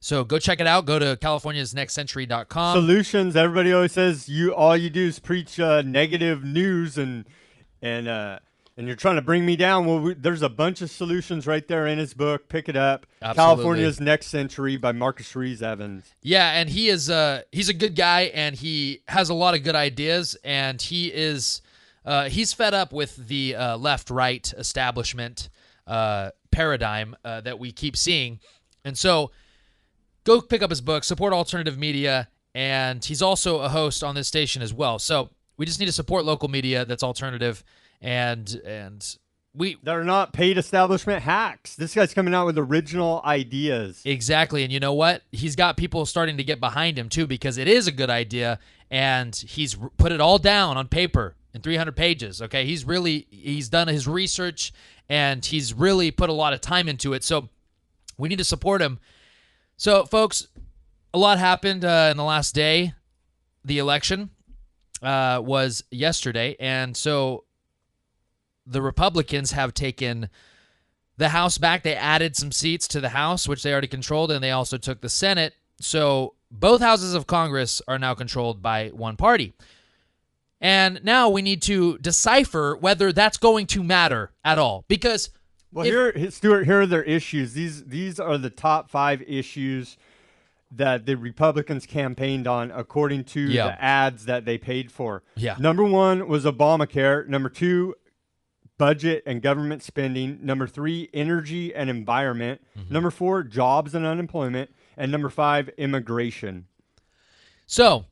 So go check it out. Go to californiasnextcentury.com. Solutions. Everybody always says all you do is preach negative news and you're trying to bring me down. Well, there's a bunch of solutions right there in his book. Pick it up. Absolutely. California's Next Century by Marcus Ruiz Evans. Yeah, and he's a good guy, and he has a lot of good ideas, and he's fed up with the left-right establishment paradigm that we keep seeing. And so go pick up his book, support alternative media, and he's also a host on this station as well. So we just need to support local media that's alternative, and we They're not paid establishment hacks. This guy's coming out with original ideas. exactly. And you know what? He's got people starting to get behind him too because it is a good idea, and he's put it all down on paper in 300 pages. Okay, he's done his research, and he's really put a lot of time into it. So we need to support him. So, folks, a lot happened in the last day. The election was yesterday, and so the Republicans have taken the House back. They added some seats to the House, which they already controlled, and they also took the Senate. So both houses of Congress are now controlled by one party. And now we need to decipher whether that's going to matter at all. Because Stuart, here are their issues. These are the top 5 issues that the Republicans campaigned on according to the ads that they paid for. Yeah. Number 1 was Obamacare. Number 2, budget and government spending. Number 3, energy and environment. Mm-hmm. Number 4, jobs and unemployment. And number 5, immigration. So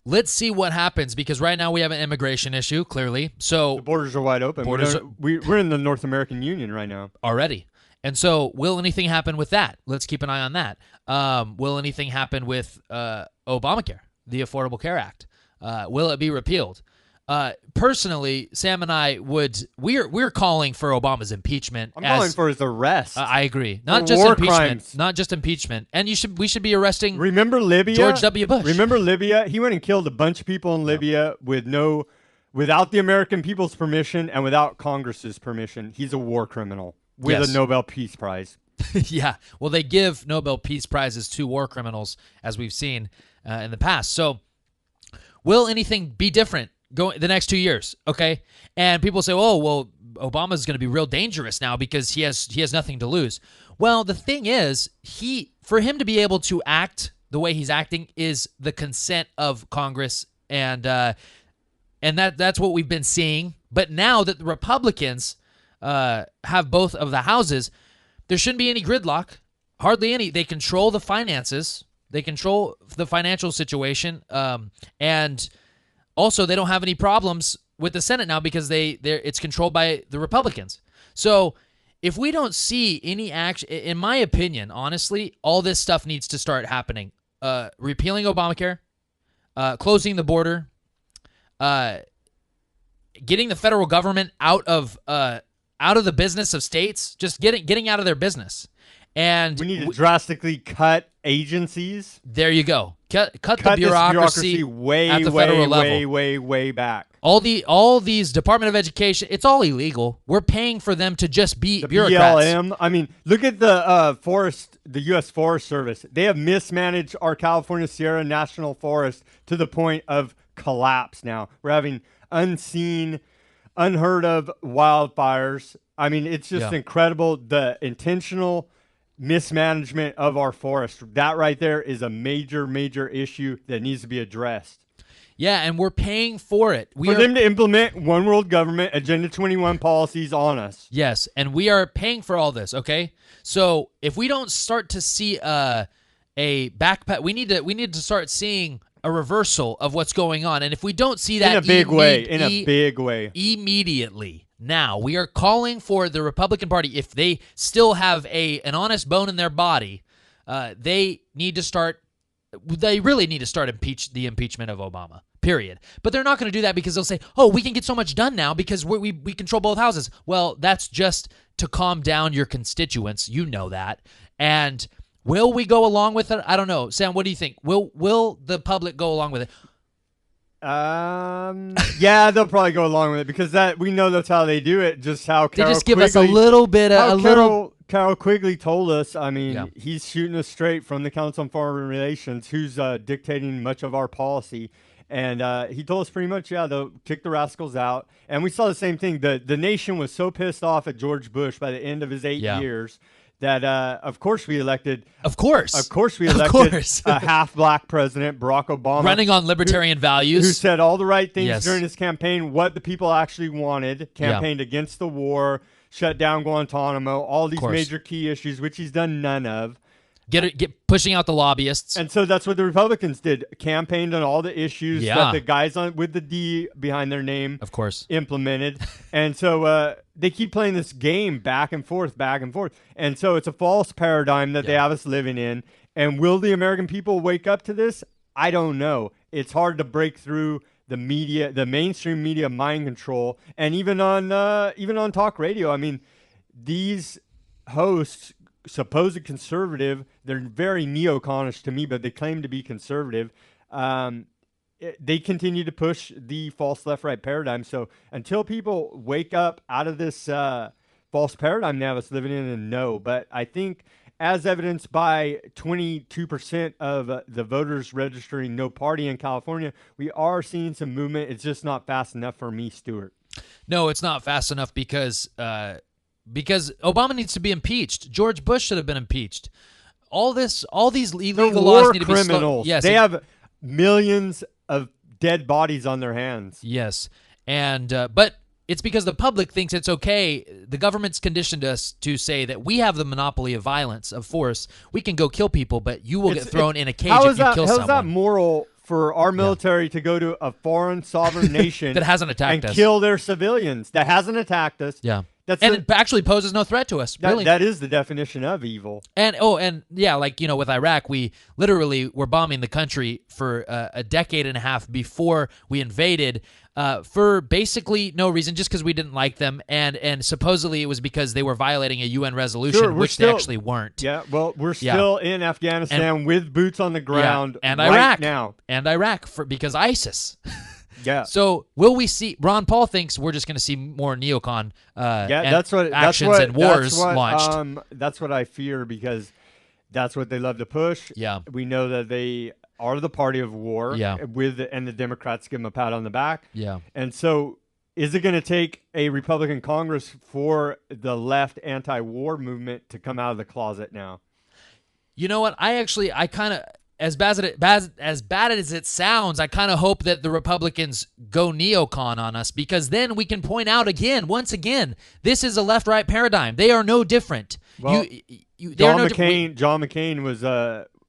let's see what happens, because right now we have an immigration issue, clearly. So The borders are wide open. We're in the North American Union right now. already. And so will anything happen with that? Let's keep an eye on that. Will anything happen with Obamacare, the Affordable Care Act? Will it be repealed? Personally, Sam and I we're calling for Obama's impeachment. I'm calling for his arrest. I agree. For Not just war impeachment. crimes. Not just impeachment. And we should be arresting Remember Libya? George W. Bush. Remember Libya? He went and killed a bunch of people in Libya without the American people's permission and without Congress's permission. He's a war criminal with Yes. a Nobel Peace Prize. Yeah. Well, they give Nobel Peace Prizes to war criminals, as we've seen in the past. So will anything be different going the next 2 years? Okay. And people say, oh, well, Obama's going to be real dangerous now because he has nothing to lose. Well, the thing is, for him to be able to act the way he's acting is the consent of Congress, and that's what we've been seeing. But now that the Republicans have both of the houses, there shouldn't be any gridlock, hardly any. They control the finances, they control the financial situation, and also they don't have any problems with the Senate now because it's controlled by the Republicans. So if we don't see any action, in my opinion, honestly, all this stuff needs to start happening. Repealing Obamacare, closing the border, getting the federal government out of the business of states, just getting out of their business. And we need to drastically cut agencies. There you go. Cut the bureaucracy way, at the federal level. way back. All these Department of Education, it's all illegal. We're paying for them to just be the bureaucrats. BLM. I mean, look at the U.S. Forest Service. They have mismanaged our California Sierra National Forest to the point of collapse now. We're having unseen, unheard of wildfires. I mean, it's just incredible, the intentional mismanagement of our forest. That right there is a major, major issue that needs to be addressed. Yeah, and we're paying for it. For them to implement one world government, Agenda 21 policies on us. Yes, and we are paying for all this, okay? So if we don't start to see a backpack, we need to start seeing a reversal of what's going on. And if we don't see that in a big way, immediately, now we are calling for the Republican Party, if they still have an honest bone in their body, they really need to start the impeachment of Obama, period. But they're not going to do that because they'll say, oh, we can get so much done now because we control both houses. Well, that's just to calm down your constituents. You know that. And will we go along with it? I don't know. Sam, what do you think? Will the public go along with it? Yeah, they'll probably go along with it because we know that's how they do it. Just how they just give us a little bit, Carol Quigley told us. I mean, he's shooting us straight from the Council on Foreign Relations, who's dictating much of our policy. And he told us pretty much, they'll kick the rascals out. And we saw the same thing. The nation was so pissed off at George Bush by the end of his 8 years that, of course, we elected. Of course, a half-black president, Barack Obama, running on libertarian values, who said all the right things during his campaign, what the people actually wanted, campaigned against the war, shut down Guantanamo, all these major key issues, which he's done none of. Get pushing out the lobbyists. And so that's what the Republicans did, campaigned on all the issues that the guys with the D behind their name, of course, implemented. And so they keep playing this game back and forth. And so it's a false paradigm that they have us living in. And will the American people wake up to this? I don't know. It's hard to break through the media, the mainstream media mind control, and even on talk radio. I mean, these hosts, supposed conservative, they're very neoconish to me, but they claim to be conservative. They continue to push the false left-right paradigm. So until people wake up out of this false paradigm now that's living in, and no. But I think, as evidenced by 22% of the voters registering no party in California, we are seeing some movement. It's just not fast enough for me, Stuart. No, it's not fast enough because Obama needs to be impeached. George Bush should have been impeached. All these illegal laws need to be criminals. Yes, they have millions of dead bodies on their hands. Yes, and but it's because the public thinks it's okay. The government's conditioned us to say that we have the monopoly of violence, of force. We can go kill people, but you will get thrown in a cage if you kill someone. How is that moral for our military to go to a foreign sovereign nation that hasn't attacked us and kill their civilians, that hasn't attacked us? Yeah. It actually poses no threat to us. Really. That is the definition of evil. And like, with Iraq, we literally were bombing the country for a decade and a half before we invaded for basically no reason, just because we didn't like them. And supposedly it was because they were violating a UN resolution, which they actually weren't. Yeah, well, we're still in Afghanistan with boots on the ground and right Iraq now. And Iraq because ISIS. Yeah. So will we see? Ron Paul thinks we're just going to see more neocon. Actions and wars launched. That's what I fear, because that's what they love to push. Yeah. We know that they are the party of war. Yeah. And the Democrats give them a pat on the back. Yeah. And so, is it going to take a Republican Congress for the left anti-war movement to come out of the closet now? You know what? I kind of, as bad as it sounds, I kind of hope that the Republicans go neocon on us, because then we can point out once again, this is a left-right paradigm. They are no different. Well, John McCain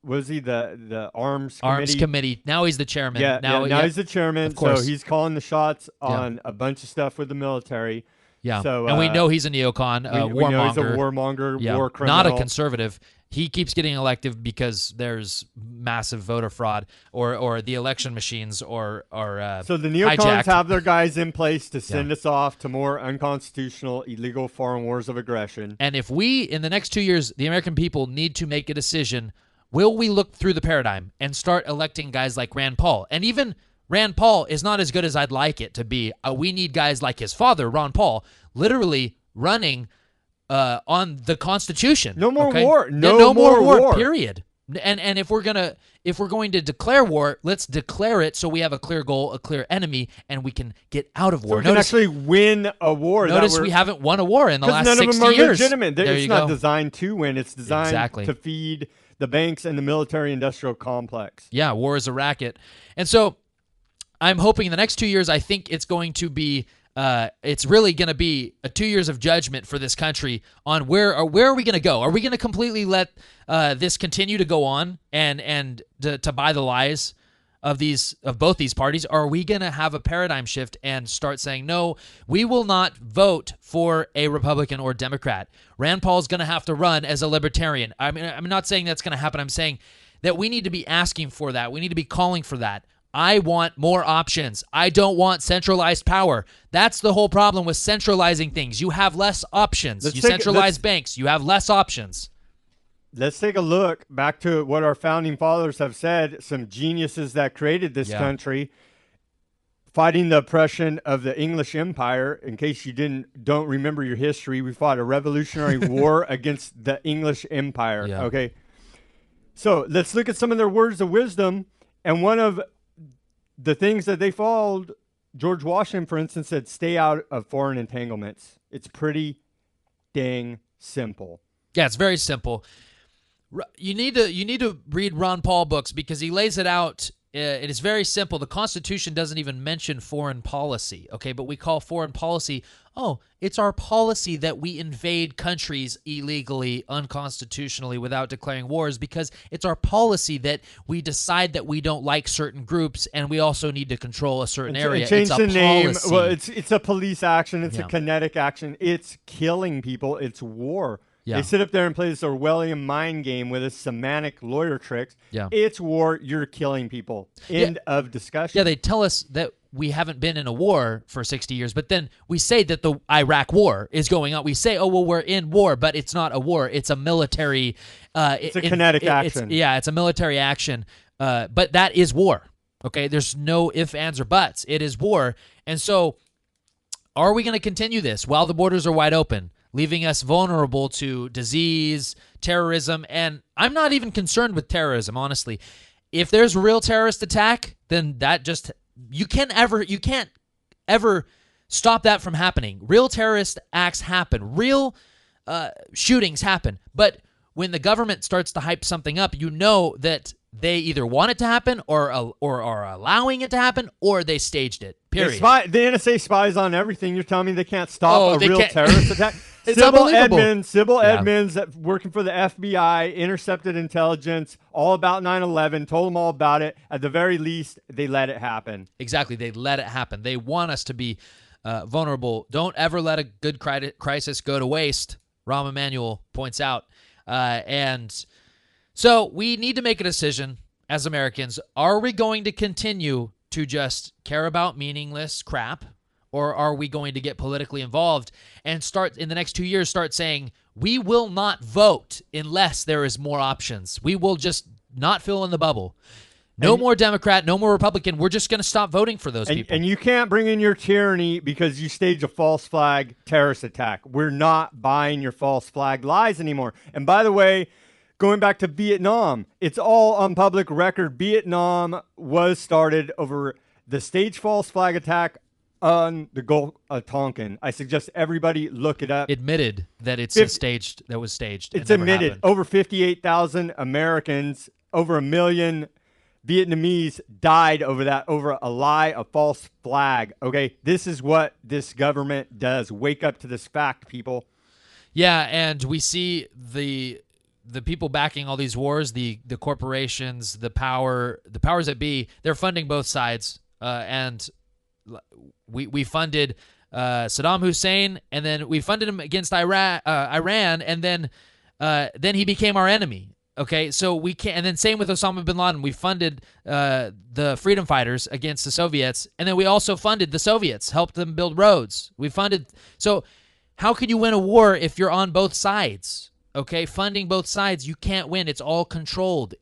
was he the arms committee? Now he's the chairman. Now he's the chairman. So he's calling the shots on a bunch of stuff with the military. Yeah. So, and we know he's a neocon, we know he's a warmonger, war criminal. Not a conservative. He keeps getting elected because there's massive voter fraud or the election machines or so the neocons hijacked. have their guys in place to send us off to more unconstitutional, illegal foreign wars of aggression. And if we, in the next 2 years, the American people need to make a decision, will we look through the paradigm and start electing guys like Rand Paul? And even Rand Paul is not as good as I'd like it to be. We need guys like his father, Ron Paul, literally running on the Constitution. No more okay? war. No more war. Period. And if we're going to declare war, let's declare it so we have a clear goal, a clear enemy, and we can get out of war. So we can actually win a war. Notice we haven't won a war in the last 60 years. None of them are legitimate. There it's not designed to win. It's designed to feed the banks and the military-industrial complex. Yeah, war is a racket. And so I'm hoping in the next 2 years, I think it's going to be it's really going to be 2 years of judgment for this country on where are we going to go? Are we going to completely let this continue to go on and to buy the lies of both these parties? Or are we going to have a paradigm shift and start saying, no, we will not vote for a Republican or Democrat? Rand Paul's going to have to run as a libertarian. I mean, I'm not saying that's going to happen. I'm saying that we need to be asking for that. We need to be calling for that. I want more options. I don't want centralized power. That's the whole problem with centralizing things. You have less options. You centralize banks. You have less options. Let's take a look back to what our founding fathers have said, some geniuses that created this country, fighting the oppression of the English Empire. In case you don't remember your history, we fought a revolutionary war against the English Empire. Yeah. Okay. So let's look at some of their words of wisdom. And one of the things that they followed, George Washington, for instance, said, stay out of foreign entanglements. It's pretty dang simple. Yeah, it's very simple. You need to read Ron Paul books because he lays it out. It is very simple. The Constitution doesn't even mention foreign policy, okay? But we call foreign policy, it's our policy that we invade countries illegally, unconstitutionally, without declaring wars, because it's our policy that we decide that we don't like certain groups and we also need to control a certain area. Change it's the name. Policy. Well, it's a police action. It's a kinetic action. It's killing people. It's war. Yeah. They sit up there and play this Orwellian mind game with us semantic lawyer tricks. Yeah. It's war. You're killing people. End of discussion. Yeah, they tell us that we haven't been in a war for 60 years, but then we say that the Iraq war is going on. We say, we're in war, but it's not a war. It's a military... it's a kinetic action. It's a military action, but that is war, okay? There's no ifs, ands, or buts. It is war. And so are we going to continue this while the borders are wide open, leaving us vulnerable to disease, terrorism? And I'm not even concerned with terrorism, honestly. If there's a real terrorist attack, then that just... You can't ever stop that from happening. Real terrorist acts happen. Real shootings happen. But when the government starts to hype something up, you know that they either want it to happen or are allowing it to happen, or they staged it. Period. The NSA spies on everything. You're telling me they can't stop a real terrorist attack? It's unbelievable. Sybil Edmonds, working for the FBI, intercepted intelligence all about 9/11, told them all about it. At the very least, they let it happen. Exactly. They let it happen. They want us to be vulnerable. Don't ever let a good crisis go to waste, Rahm Emanuel points out. And so we need to make a decision as Americans. Are we going to continue to just care about meaningless crap? Or are we going to get politically involved and start in the next 2 years, start saying, we will not vote unless there is more options. We will just not fill in the bubble. No more Democrat, no more Republican. We're just going to stop voting for those people. And you can't bring in your tyranny because you staged a false flag terrorist attack. We're not buying your false flag lies anymore. And by the way, going back to Vietnam, it's all on public record. Vietnam was started over the staged false flag attack on the Gulf of Tonkin. I suggest everybody look it up. Admitted that it's staged. That was staged. It's admitted. Over 58,000 Americans, over 1 million Vietnamese died over that, over a lie, a false flag. Okay, this is what this government does. Wake up to this fact, people. Yeah, and we see the people backing all these wars, the corporations, the powers that be. They're funding both sides, and we funded Saddam Hussein, and then we funded him against Iran, and then he became our enemy. Okay, so we can't, and then same with Osama bin Laden. We funded the freedom fighters against the Soviets, and then we also funded the Soviets, helped them build roads. We funded. So how can you win a war if you're on both sides? Okay, funding both sides, you can't win. It's all controlled.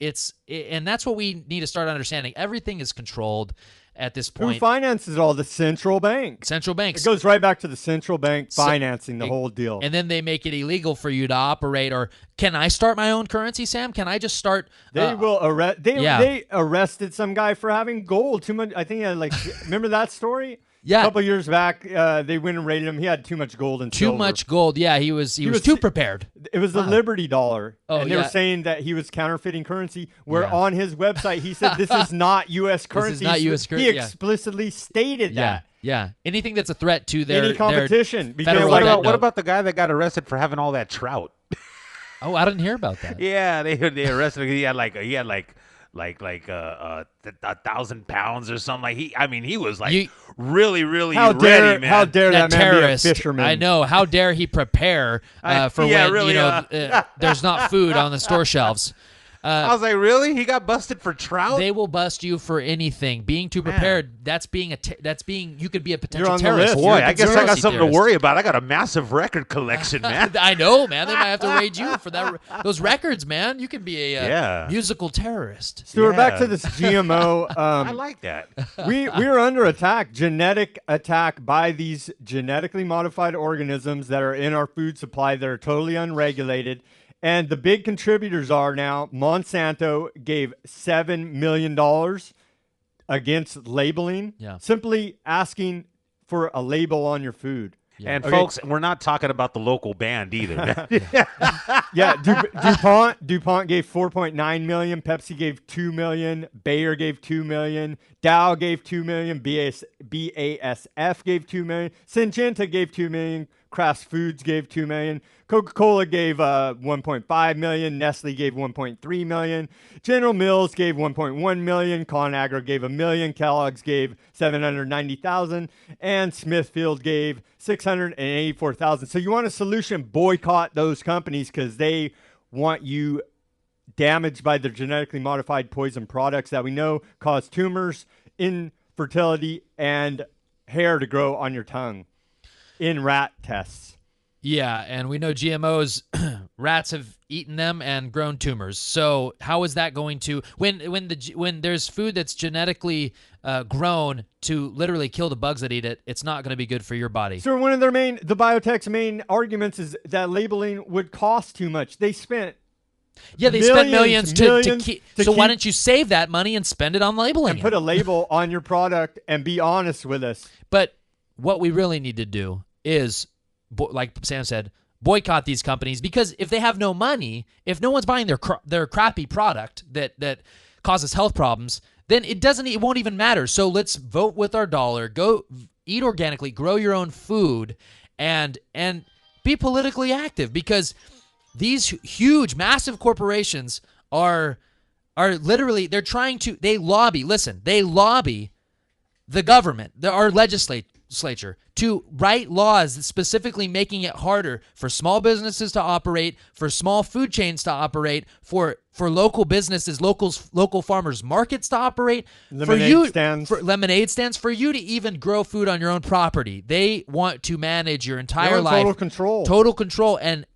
And that's what we need to start understanding. Everything is controlled at this point. Who finances it all? The central bank. Central banks. It goes right back to the central bank financing the whole deal. And then they make it illegal for you to operate. Or can I start my own currency, Sam? Can I just start? They will arrest. They arrested some guy for having gold. Too much. I think he had remember that story? Yeah. A couple years back, they went and raided him. He had too much gold and silver. Too much gold. Yeah, he was too prepared. It was the Liberty dollar. Oh, and they were saying that he was counterfeiting currency, where on his website he said this is not U.S. currency. This is not U.S. currency. He explicitly stated that. Yeah. Anything that's a threat to any competition. What about the guy that got arrested for having all that trout? Oh, I didn't hear about that. Yeah, they arrested him. He had like 1,000 pounds or something. He was really ready, man. How dare that man terrorist be a fisherman? I know. How dare he prepare for there's not food on the store shelves. I was like, really? He got busted for trout? They will bust you for anything. Being too prepared, you could be a potential on the terrorist. list. Boy, I guess I got something to worry about. I got a massive record collection, man. I know, man. They might have to raid you for those records, man. You could be a musical terrorist. Stuart, back to this GMO. I like that. we are under attack, genetic attack by these genetically modified organisms that are in our food supply that are totally unregulated. And the big contributors are now Monsanto gave $7 million against labeling, simply asking for a label on your food. Yeah. And folks, we're not talking about the local band either. DuPont gave $4.9 million, Pepsi gave $2 million, Bayer gave $2 million, Dow gave $2 million, BASF gave $2 million, Syngenta gave $2 million, Kraft Foods gave $2 million, Coca-Cola gave $1.5 million, Nestle gave $1.3 million, General Mills gave $1.1 million, ConAgra gave $1 million, Kellogg's gave $790,000, and Smithfield gave $684,000. So you want a solution? Boycott those companies because they want you damaged by their genetically modified poison products that we know cause tumors, infertility, and hair to grow on your tongue in rat tests. Yeah, and we know GMOs, rats have eaten them and grown tumors. So how is that going to when there's food that's genetically grown to literally kill the bugs that eat it? It's not going to be good for your body. So one of the biotech's main arguments is that labeling would cost too much. They spent spent millions to keep. So why don't you save that money and spend it on labeling and put a label on your product and be honest with us? But what we really need to do is, like Sam said, boycott these companies, because if they have no money, if no one's buying their crappy product that causes health problems, then it won't even matter. So let's vote with our dollar, go eat organically, grow your own food, and be politically active, because these huge, massive corporations are literally, they lobby the government, our legislature, to write laws specifically making it harder for small businesses to operate, for small food chains to operate, for local businesses, local farmers markets to operate, lemonade stands, for you to even grow food on your own property. They want to manage your entire life. Total control. And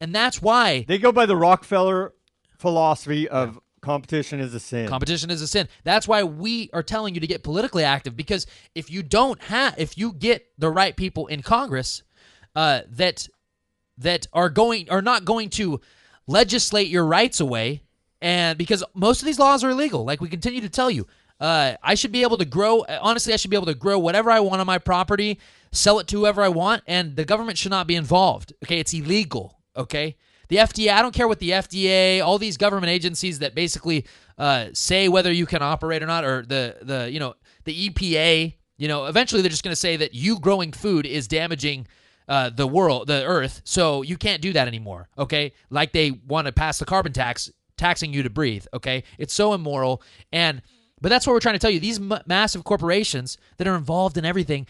that's why they go by the Rockefeller philosophy of competition is a sin. Competition is a sin. That's why we are telling you to get politically active, because if you get the right people in Congress that are not going to legislate your rights away, and because most of these laws are illegal, like we continue to tell you. I should be able to grow. Honestly, I should be able to grow whatever I want on my property, sell it to whoever I want, and the government should not be involved. Okay, it's illegal. Okay, the FDA. I don't care what the FDA, all these government agencies that basically say whether you can operate or not, or the EPA. Eventually they're just going to say that you growing food is damaging the world, the earth, so you can't do that anymore. Okay, like they want to pass the carbon tax, taxing you to breathe. Okay, it's so immoral. But that's what we're trying to tell you. These massive corporations that are involved in everything,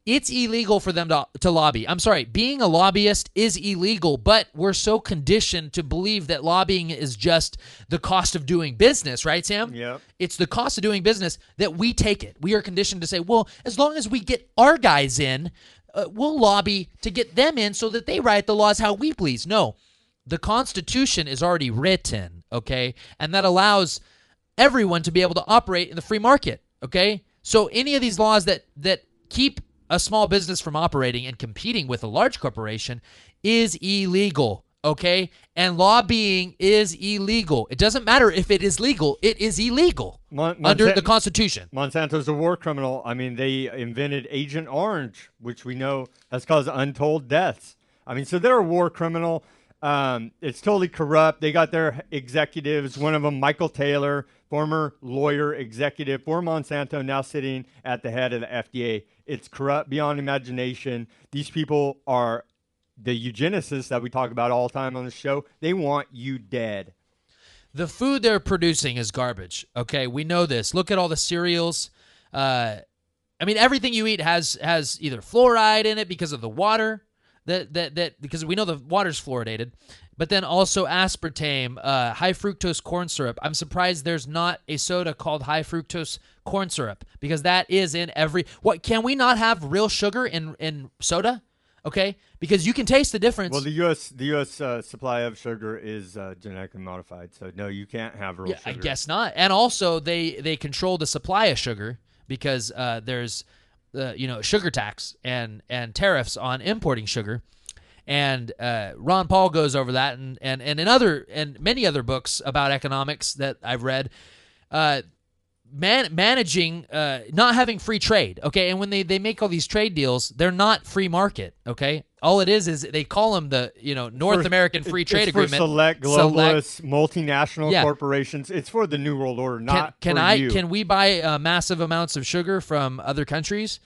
it's illegal for them to lobby. I'm sorry, being a lobbyist is illegal, but we're so conditioned to believe that lobbying is just the cost of doing business, right, Sam? Yeah. It's the cost of doing business that we take it. We are conditioned to say, well, as long as we get our guys in, we'll lobby to get them in so that they write the laws how we please. No, the Constitution is already written, okay? And that allows everyone to be able to operate in the free market, okay? So any of these laws that keep a small business from operating and competing with a large corporation is illegal, okay? And lobbying is illegal. It doesn't matter if it is legal. It is illegal under the Constitution. Monsanto's a war criminal. I mean, they invented Agent Orange, which we know has caused untold deaths. I mean, so they're a war criminal. It's totally corrupt. They got their executives, one of them, Michael Taylor, former lawyer executive for Monsanto, now sitting at the head of the FDA. It's corrupt beyond imagination. These people are the eugenicists that we talk about all the time on the show. They want you dead. The food they're producing is garbage, okay? We know this. Look at all the cereals. I mean, everything you eat has either fluoride in it because of the water, because we know the water's fluoridated, but then also aspartame, high fructose corn syrup. I'm surprised there's not a soda called high fructose corn syrup, because that is in every. What, can we not have real sugar in soda? Okay, because you can taste the difference. Well, the U.S. Supply of sugar is genetically modified, so no, you can't have real sugar. I guess not. And also, they control the supply of sugar because there's sugar tax and tariffs on importing sugar. And Ron Paul goes over that, and in many other books about economics that I've read, managing not having free trade, okay? And when they make all these trade deals, they're not free market, okay? All it is they call them the North American Free Trade Agreement. For select globalist multinational corporations. It's for the New World Order, not for you. Can we buy massive amounts of sugar from other countries?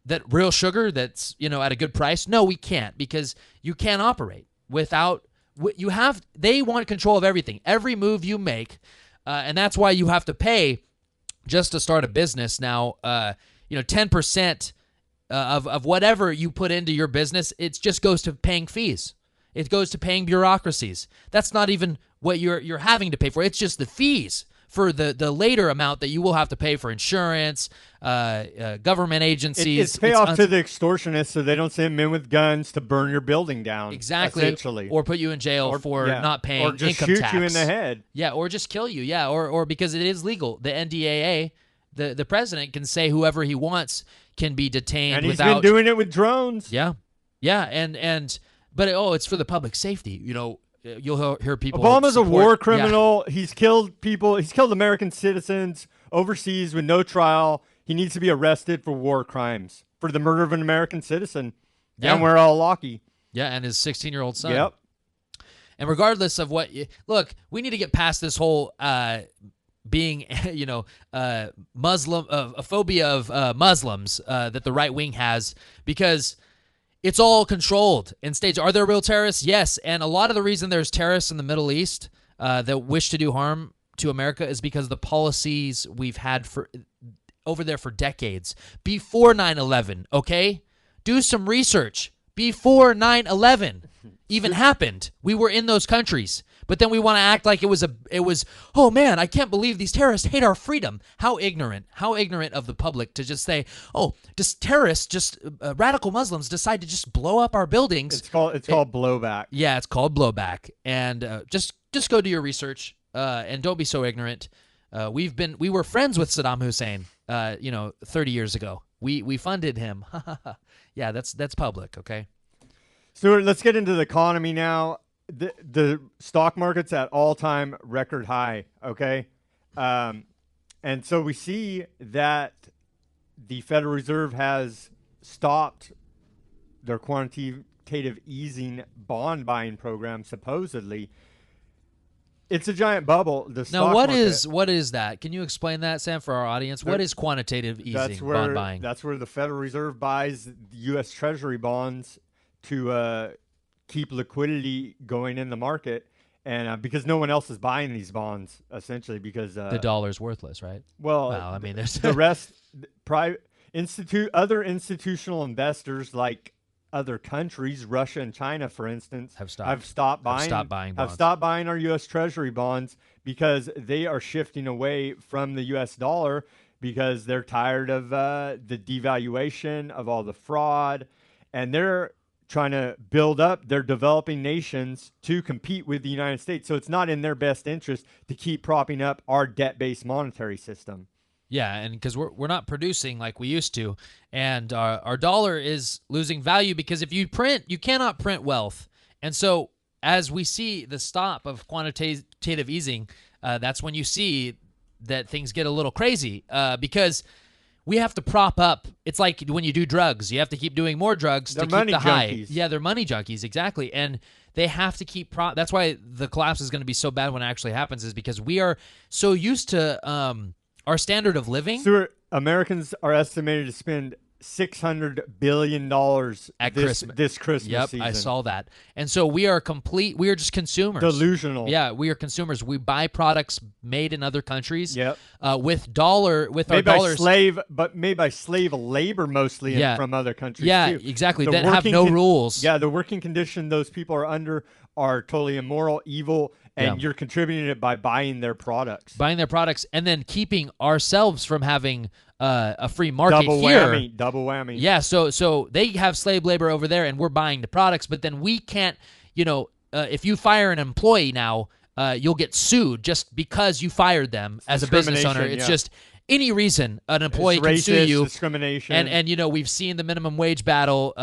That real sugar that's at a good price? No, we can't, because you can't operate without they want control of everything, every move you make, and that's why you have to pay just to start a business now. 10% of whatever you put into your business, it just goes to paying fees. It goes to paying bureaucracies. That's not even what you're having to pay for. It's just the fees for the later amount that you will have to pay for insurance, government agencies. It's payoff to the extortionists so they don't send men with guns to burn your building down. Exactly. Essentially. Or put you in jail for not paying income tax. Or just shoot you in the head. Yeah, or just kill you. Yeah, or because it is legal. The NDAA, the president can say whoever he wants can be detained and without... And he's been doing it with drones. Yeah. Yeah, but it's for the public safety, You'll hear people. Obama's a war criminal. Yeah. He's killed people. He's killed American citizens overseas with no trial. He needs to be arrested for war crimes, for the murder of an American citizen down where Al-Awlaki. Yeah, and his 16-year-old son. Yep. And regardless of look, we need to get past this whole being, Muslim, a phobia of Muslims that the right wing has, because it's all controlled and staged. Are there real terrorists? Yes. And a lot of the reason there's terrorists in the Middle East that wish to do harm to America is because of the policies we've had over there for decades. Before 9/11, okay? Do some research. Before 9/11 even happened, we were in those countries. But then we want to act like it was, oh man, I can't believe these terrorists hate our freedom. How ignorant of the public to just say, oh, just terrorists, radical Muslims decide to just blow up our buildings. It's called blowback. Yeah, it's called blowback. And just go do your research. and don't be so ignorant. We were friends with Saddam Hussein, 30 years ago. We funded him. Yeah, that's public, okay? Stuart, let's get into the economy now. The stock market's at all-time record high, okay? And so we see that the Federal Reserve has stopped their quantitative easing bond buying program, supposedly. It's a giant bubble. The stock Now, market, what is that? Can you explain that, Sam, for our audience? What is quantitative easing, bond buying? That's where the Federal Reserve buys U.S. Treasury bonds to keep liquidity going in the market, and because no one else is buying these bonds, essentially, because the dollar's worthless, right? Well, I mean, there's the rest, other institutional investors like other countries, Russia and China, for instance, have stopped buying our U.S. Treasury bonds because they are shifting away from the U.S. dollar because they're tired of the devaluation, of all the fraud, and they're trying to build up their developing nations to compete with the United States. So it's not in their best interest to keep propping up our debt-based monetary system. Yeah, and because we're not producing like we used to, and our dollar is losing value because if you print, you cannot print wealth. And so as we see the stop of quantitative easing, that's when you see that things get a little crazy because we have to prop up. It's like when you do drugs. You have to keep doing more drugs to keep the high. Yeah, they're money junkies, exactly. And they have to keep that's why the collapse is going to be so bad when it actually happens, is because we are so used to our standard of living. Stuart, Americans are estimated to spend $600 billion at this Christmas season. I saw that. And so we are just consumers. Delusional. Yeah, we are consumers. We buy products made in other countries. Yep. With our dollars. Made by slave labor mostly from other countries too. Exactly. That have no rules. Yeah, the working condition those people are under are totally immoral, evil, and you're contributing it by buying their products. And then keeping ourselves from having a free market here. Double whammy. Yeah, so they have slave labor over there, and we're buying the products, but then we can't, if you fire an employee now, you'll get sued just because you fired them as a business owner. It's just any reason an employee can sue you. Discrimination. And we've seen the minimum wage battle.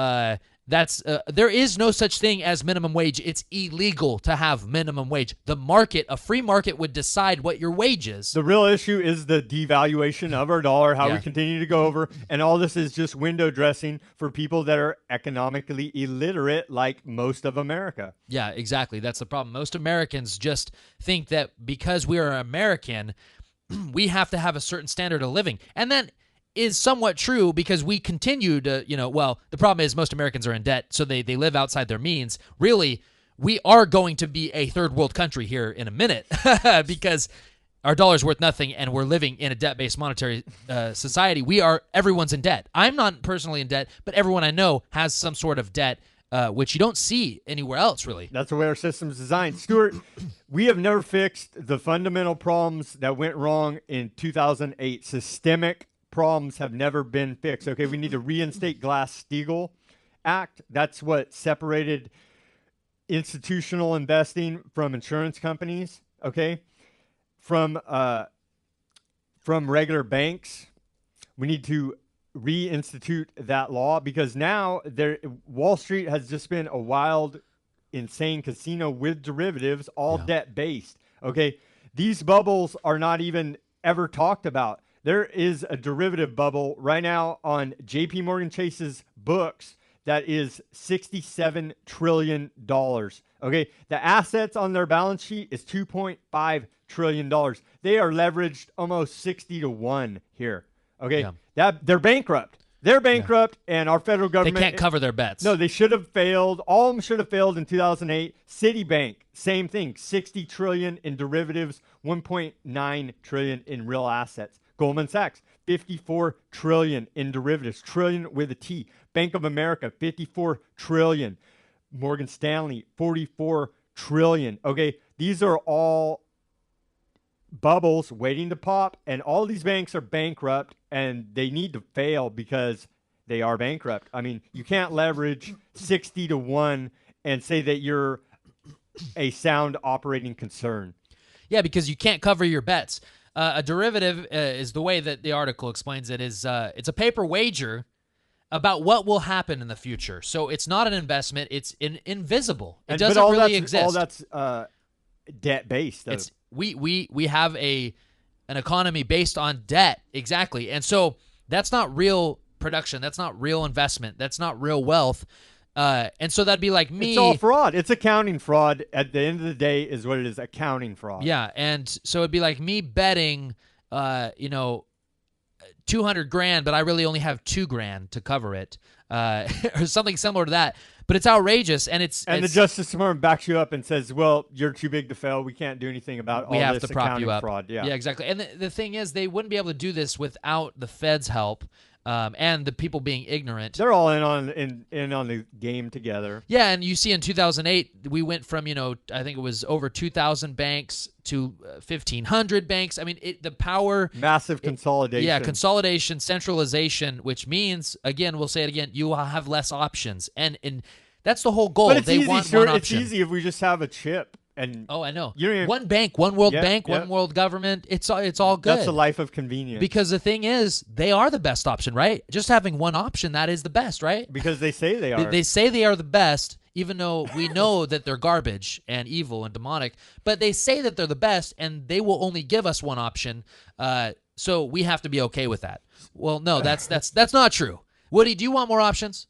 There is no such thing as minimum wage. It's illegal to have minimum wage. A free market would decide what your wage is. The real issue is the devaluation of our dollar, how we continue to go over, and all this is just window dressing for people that are economically illiterate like most of America. Yeah, exactly. That's the problem. Most Americans just think that because we are American, we have to have a certain standard of living. And then is somewhat true because we continue to, the problem is most Americans are in debt, so they live outside their means. Really, we are going to be a third world country here in a minute because our dollar's worth nothing and we're living in a debt-based monetary society. Everyone's in debt. I'm not personally in debt, but everyone I know has some sort of debt, which you don't see anywhere else, really. That's the way our system's designed. Stuart, we have never fixed the fundamental problems that went wrong in 2008. Systemic problems have never been fixed. Okay, we need to reinstate Glass-Steagall Act. That's what separated institutional investing from insurance companies. Okay, from regular banks. We need to reinstitute that law because now Wall Street has just been a wild, insane casino with derivatives, all debt based. Okay, these bubbles are not even ever talked about. There is a derivative bubble right now on J.P. Morgan Chase's books that is $67 trillion. Okay, the assets on their balance sheet is $2.5 trillion. They are leveraged almost 60 to 1 here. Okay, they're bankrupt. They're bankrupt, and our federal government... They can't cover their bets. No, they should have failed. All of them should have failed in 2008. Citibank, same thing, $60 trillion in derivatives, $1.9 trillion in real assets. Goldman Sachs, $54 trillion in derivatives, trillion with a T. Bank of America, $54 trillion. Morgan Stanley, $44 trillion. Okay, these are all bubbles waiting to pop, and all these banks are bankrupt, and they need to fail because they are bankrupt. I mean, you can't leverage 60 to 1 and say that you're a sound operating concern. Yeah, because you can't cover your bets. A derivative is the way that the article explains it. Is it's a paper wager about what will happen in the future. So it's not an investment. It's invisible. It doesn't really exist. All that's debt based. It's we have an economy based on debt, exactly, and so that's not real production. That's not real investment. That's not real wealth. And so that'd be like me. It's all fraud. It's accounting fraud. At the end of the day, is what it is. Accounting fraud. Yeah, and so it'd be like me betting, $200,000, but I really only have $2,000 to cover it, or something similar to that. But it's outrageous, and the Justice Department backs you up and says, "Well, you're too big to fail. We can't do anything about all this accounting fraud." We have to prop you up. Yeah, exactly. And the thing is, they wouldn't be able to do this without the Fed's help. And the people being ignorant. They're all in on the game together. Yeah, and you see in 2008, we went from, I think it was over 2,000 banks to 1,500 banks. I mean, the power... Massive consolidation. Yeah, consolidation, centralization, which means, again, we'll say it again, you will have less options. And that's the whole goal. But it's they easy, want one option. It's easy if we just have a chip. And I know. One bank, one world bank, one world government. It's all good. That's a life of convenience. Because the thing is, they are the best option, right? Just having one option, that is the best, right? Because they say they are. They say they are the best, even though we know that they're garbage and evil and demonic. But they say that they're the best, and they will only give us one option. So we have to be okay with that. Well, no, that's not true. Woody, do you want more options?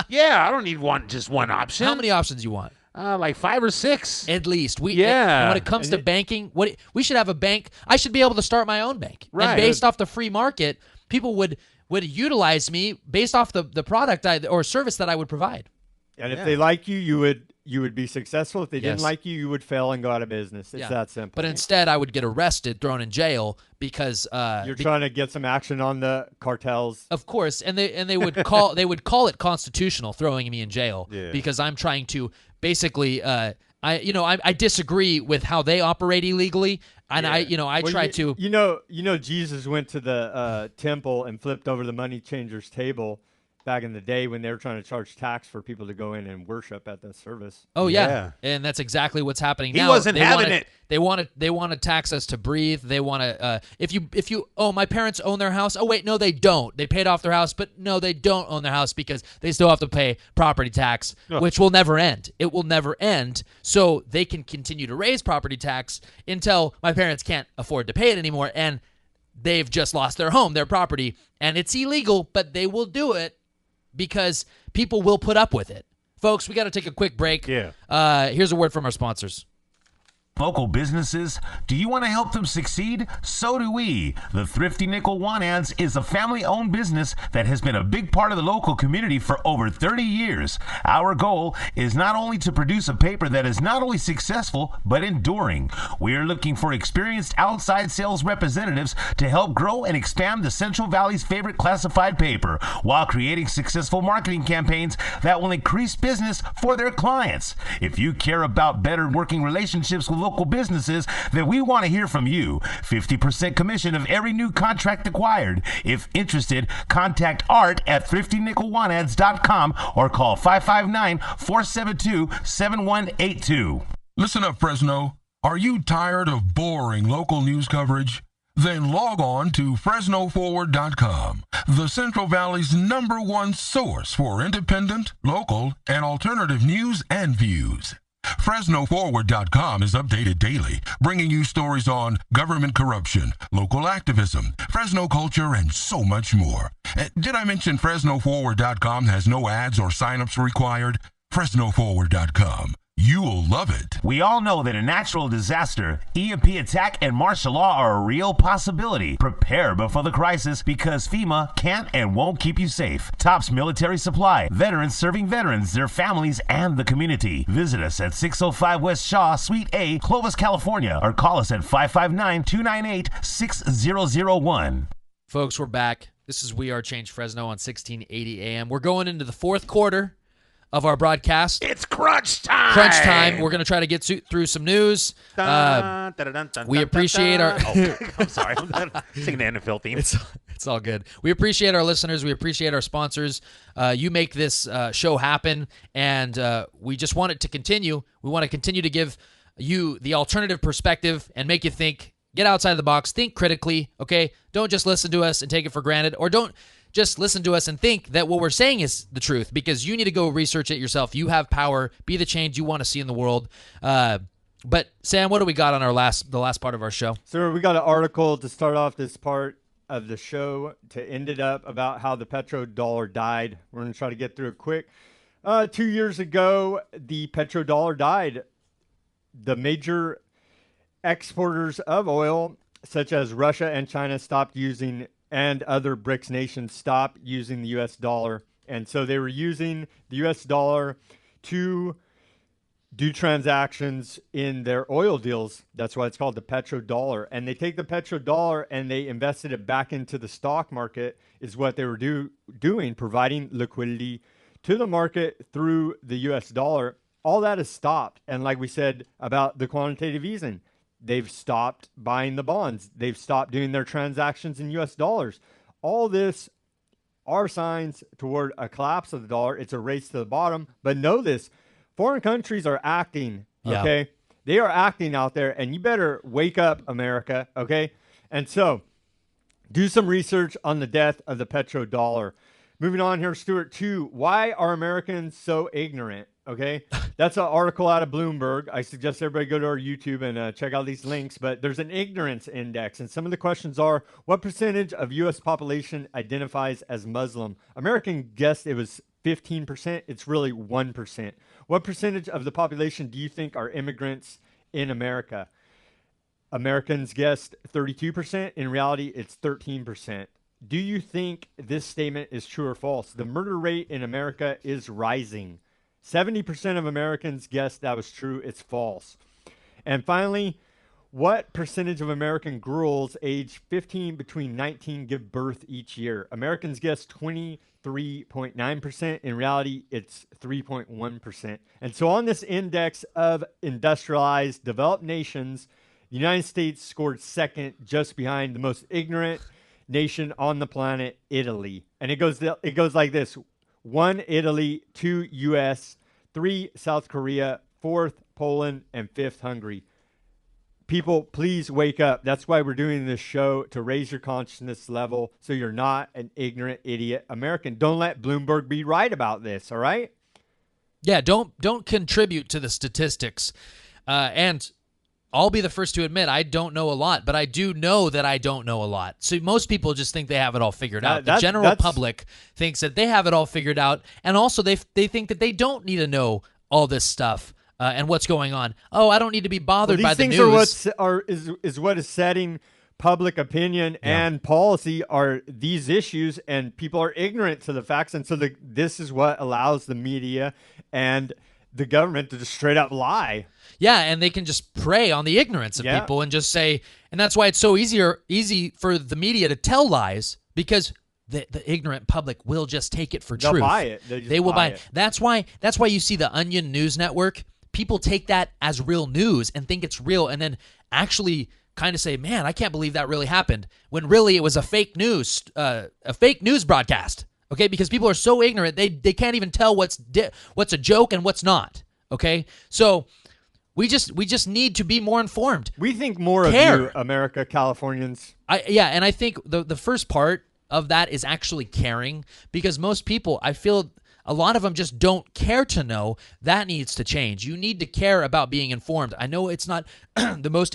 Yeah, I don't need just one option. How many options do you want? Like 5 or 6. At least. When it comes to banking, we should have a bank. I should be able to start my own bank. Right. And based off the free market, people would utilize me based off the product or service that I would provide. And if they like you, you would be successful. If they didn't like you, you would fail and go out of business. It's that simple. But instead, I would get arrested, thrown in jail because you're trying to get some action on the cartels. Of course, and they would call it constitutional, throwing me in jail because I'm trying to basically I disagree with how they operate illegally, and I try to. Jesus went to the temple and flipped over the money changers' table back in the day when they were trying to charge tax for people to go in and worship at the service. Oh yeah. And that's exactly what's happening now. He wasn't having it. They want to tax us to breathe. They want to if you my parents own their house. Oh wait, no they don't. They paid off their house, but no they don't own their house because they still have to pay property tax, which will never end. It will never end. So they can continue to raise property tax until my parents can't afford to pay it anymore, and they've just lost their home, their property, and it's illegal, but they will do it because people will put up with it. Folks, we got to take a quick break. Yeah. Here's a word from our sponsors. Local businesses, do you want to help them succeed? So do we. The Thrifty Nickel Want Ads is a family-owned business that has been a big part of the local community for over 30 years. Our goal is not only to produce a paper that is not only successful, but enduring. We are looking for experienced outside sales representatives to help grow and expand the Central Valley's favorite classified paper while creating successful marketing campaigns that will increase business for their clients. If you care about better working relationships with local businesses, then we want to hear from you. 50% commission of every new contract acquired. If interested, contact Art at thriftynickelwantads.com or call 559-472-7182. Listen up, Fresno. Are you tired of boring local news coverage? Then log on to FresnoForward.com, the Central Valley's #1 source for independent, local, and alternative news and views. FresnoForward.com is updated daily, bringing you stories on government corruption, local activism, Fresno culture, and so much more. Did I mention FresnoForward.com has no ads or signups required? FresnoForward.com. You'll love it. We all know that a natural disaster, EMP attack, and martial law are a real possibility. Prepare before the crisis because FEMA can't and won't keep you safe. Tops Military Supply. Veterans serving veterans, their families, and the community. Visit us at 605 West Shaw, Suite A, Clovis, California, or call us at 559-298-6001. Folks, we're back. This is We Are Change Fresno on 1680 AM. We're going into the fourth quarter of our broadcast. It's crunch time. Crunch time. We're going to try to get through some news. We appreciate our... I'm sorry. I'm singing the NFL theme. It's all good. We appreciate our listeners. We appreciate our sponsors. You make this show happen, and we just want it to continue. We want to continue to give you the alternative perspective and make you think, get outside the box, think critically, okay? Don't just listen to us and take it for granted, or don't just listen to us and think that what we're saying is the truth, because you need to go research it yourself. You have power. Be the change you want to see in the world. But Sam, what do we got on the last part of our show? So we got an article to start off this part of the show to end it up about how the petrodollar died. We're going to try to get through it quick. 2 years ago, the petrodollar died. The major exporters of oil, such as Russia and China, stopped using, and other BRICS nations stopped using the U.S. dollar. And so they were using the U.S. dollar to do transactions in their oil deals. That's why it's called the petrodollar. And they take the petrodollar and they invested it back into the stock market, is what they were doing, providing liquidity to the market through the U.S. dollar. All that has stopped. And like we said about the quantitative easing, they've stopped buying the bonds. They've stopped doing their transactions in U.S. dollars. All this are signs toward a collapse of the dollar. It's a race to the bottom. But know this, foreign countries are acting, okay? Yeah. They are acting out there, and you better wake up, America, okay? And so do some research on the death of the petrodollar. Moving on here, Stuart, 2, why are Americans so ignorant? Okay, that's an article out of Bloomberg. I suggest everybody go to our YouTube and check out these links. But there's an ignorance index, and some of the questions are: what percentage of U.S. population identifies as Muslim? American guessed it was 15%. It's really 1%. What percentage of the population do you think are immigrants in America? Americans guessed 32%. In reality, it's 13%. Do you think this statement is true or false? The murder rate in America is rising. 70% of Americans guessed that was true. It's false. And finally, what percentage of American girls age 15 between 19 give birth each year? Americans guessed 23.9%. In reality, it's 3.1%. And so on this index of industrialized developed nations, the United States scored second, just behind the most ignorant nation on the planet, Italy. And it goes like this: 1, Italy; 2, U.S., 3, South Korea; 4th, Poland; and 5th, Hungary. People, please wake up. That's why we're doing this show, to raise your consciousness level so you're not an ignorant idiot American. Don't let Bloomberg be right about this, all right? Yeah, don't contribute to the statistics. And I'll be the first to admit I don't know a lot, but I do know that I don't know a lot. So most people just think they have it all figured out. The general public thinks that they have it all figured out, and also they think that they don't need to know all this stuff and what's going on. Oh, I don't need to be bothered by the news. These things is what is setting public opinion and policy, are these issues, and people are ignorant to the facts, and so this is what allows the media and the government to just straight up lie. Yeah, and they can just prey on the ignorance of people and just say, and that's why it's so easy for the media to tell lies, because the ignorant public will just take it for truth. They'll buy it. They will buy it. That's why you see the Onion News Network. People take that as real news and think it's real, and then actually kind of say, "Man, I can't believe that really happened," when really it was a fake news broadcast. Okay, because people are so ignorant they can't even tell what's a joke and what's not. Okay, so we just need to be more informed. We think more of you, America, Californians. And I think the first part of that is actually caring, because most people, I feel, a lot of them just don't care to know. That needs to change. You need to care about being informed. I know it's not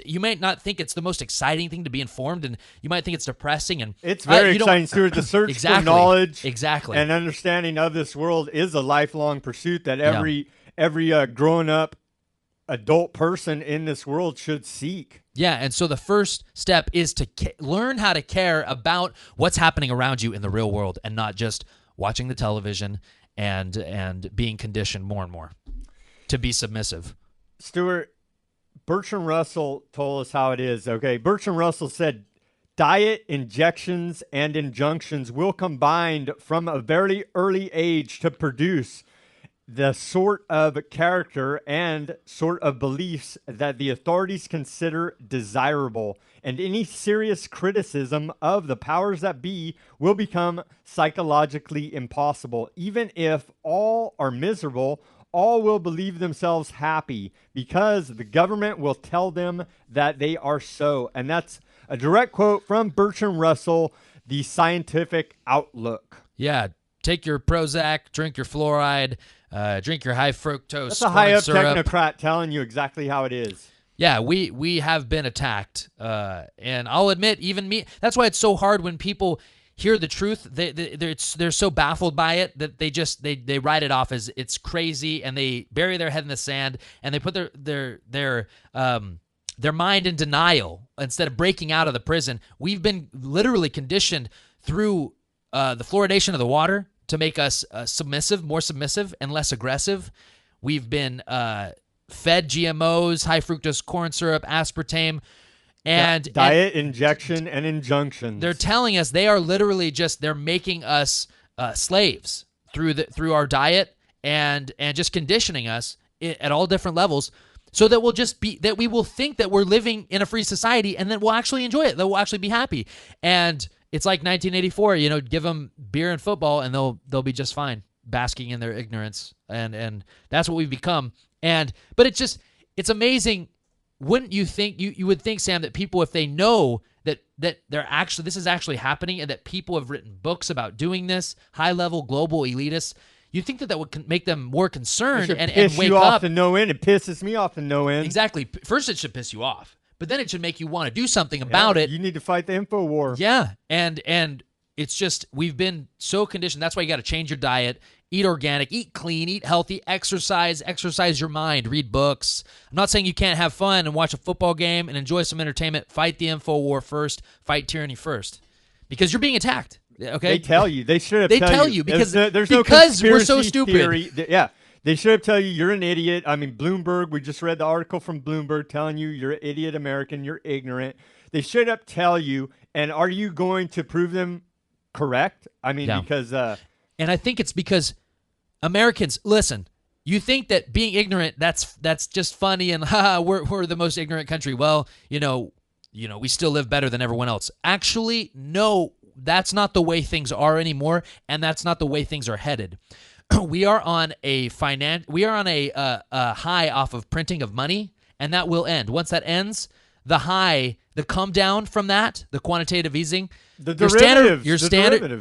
you might not think it's the most exciting thing to be informed, and you might think it's depressing. And it's very exciting, Stuart. The search for knowledge and understanding of this world is a lifelong pursuit that every grown up adult person in this world should seek. Yeah, and so the first step is to learn how to care about what's happening around you in the real world, and not just watching the television and being conditioned more and more to be submissive. Stuart, Bertrand Russell told us how it is, okay? Bertrand Russell said, diet, injections, and injunctions will combine from a very early age to produce the sort of character and sort of beliefs that the authorities consider desirable, and any serious criticism of the powers that be will become psychologically impossible. Even if all are miserable, all will believe themselves happy because the government will tell them that they are so. And that's a direct quote from Bertrand Russell, The Scientific Outlook. Yeah, take your Prozac, drink your fluoride, drink your high fructose That's a high-up syrup. technocrat telling you exactly how it is. Yeah, we have been attacked, and I'll admit, even me. That's why it's so hard when people hear the truth. They're so baffled by it that they write it off as it's crazy, and they bury their head in the sand, and they put their mind in denial instead of breaking out of the prison. We've been literally conditioned through the fluoridation of the water to make us more submissive, and less aggressive. We've been fed GMOs, high fructose corn syrup, aspartame, and diet, injection, and injunctions. They're telling us they are literally they're making us slaves through our diet and just conditioning us at all different levels, so that we will think that we're living in a free society, and then we'll actually enjoy it. That we'll actually be happy. And it's like 1984. Give them beer and football, and they'll be just fine, basking in their ignorance. And that's what we've become. But it's amazing. Wouldn't you think you would think, Sam, that people, if they know that this is actually happening, and that people have written books about doing this, high level global elitists, you think that would make them more concerned and wake you up. off to no end. It pisses me off to no end. Exactly. First, it should piss you off, but then it should make you want to do something about it. You need to fight the info war. Yeah, and it's just, we've been so conditioned. That's why you got to change your diet. Eat organic, eat clean, eat healthy, exercise your mind, read books. I'm not saying you can't have fun and watch a football game and enjoy some entertainment. Fight the info war first. Fight tyranny first, because you're being attacked. Okay, they tell you. They should have. They tell you because there's no we're so stupid. Theory. Yeah, they should have tell you you're an idiot. I mean, Bloomberg. We just read the article from Bloomberg telling you you're an idiot American. You're ignorant. They should have tell you. And are you going to prove them correct? I mean, because and I think it's because Americans, listen, you think that being ignorant, that's just funny, and we're the most ignorant country. Well, we still live better than everyone else. Actually, no, that's not the way things are anymore, and that's not the way things are headed. We are on a high off of printing of money, and that will end. Once that ends, the come down from that, the quantitative easing, your standard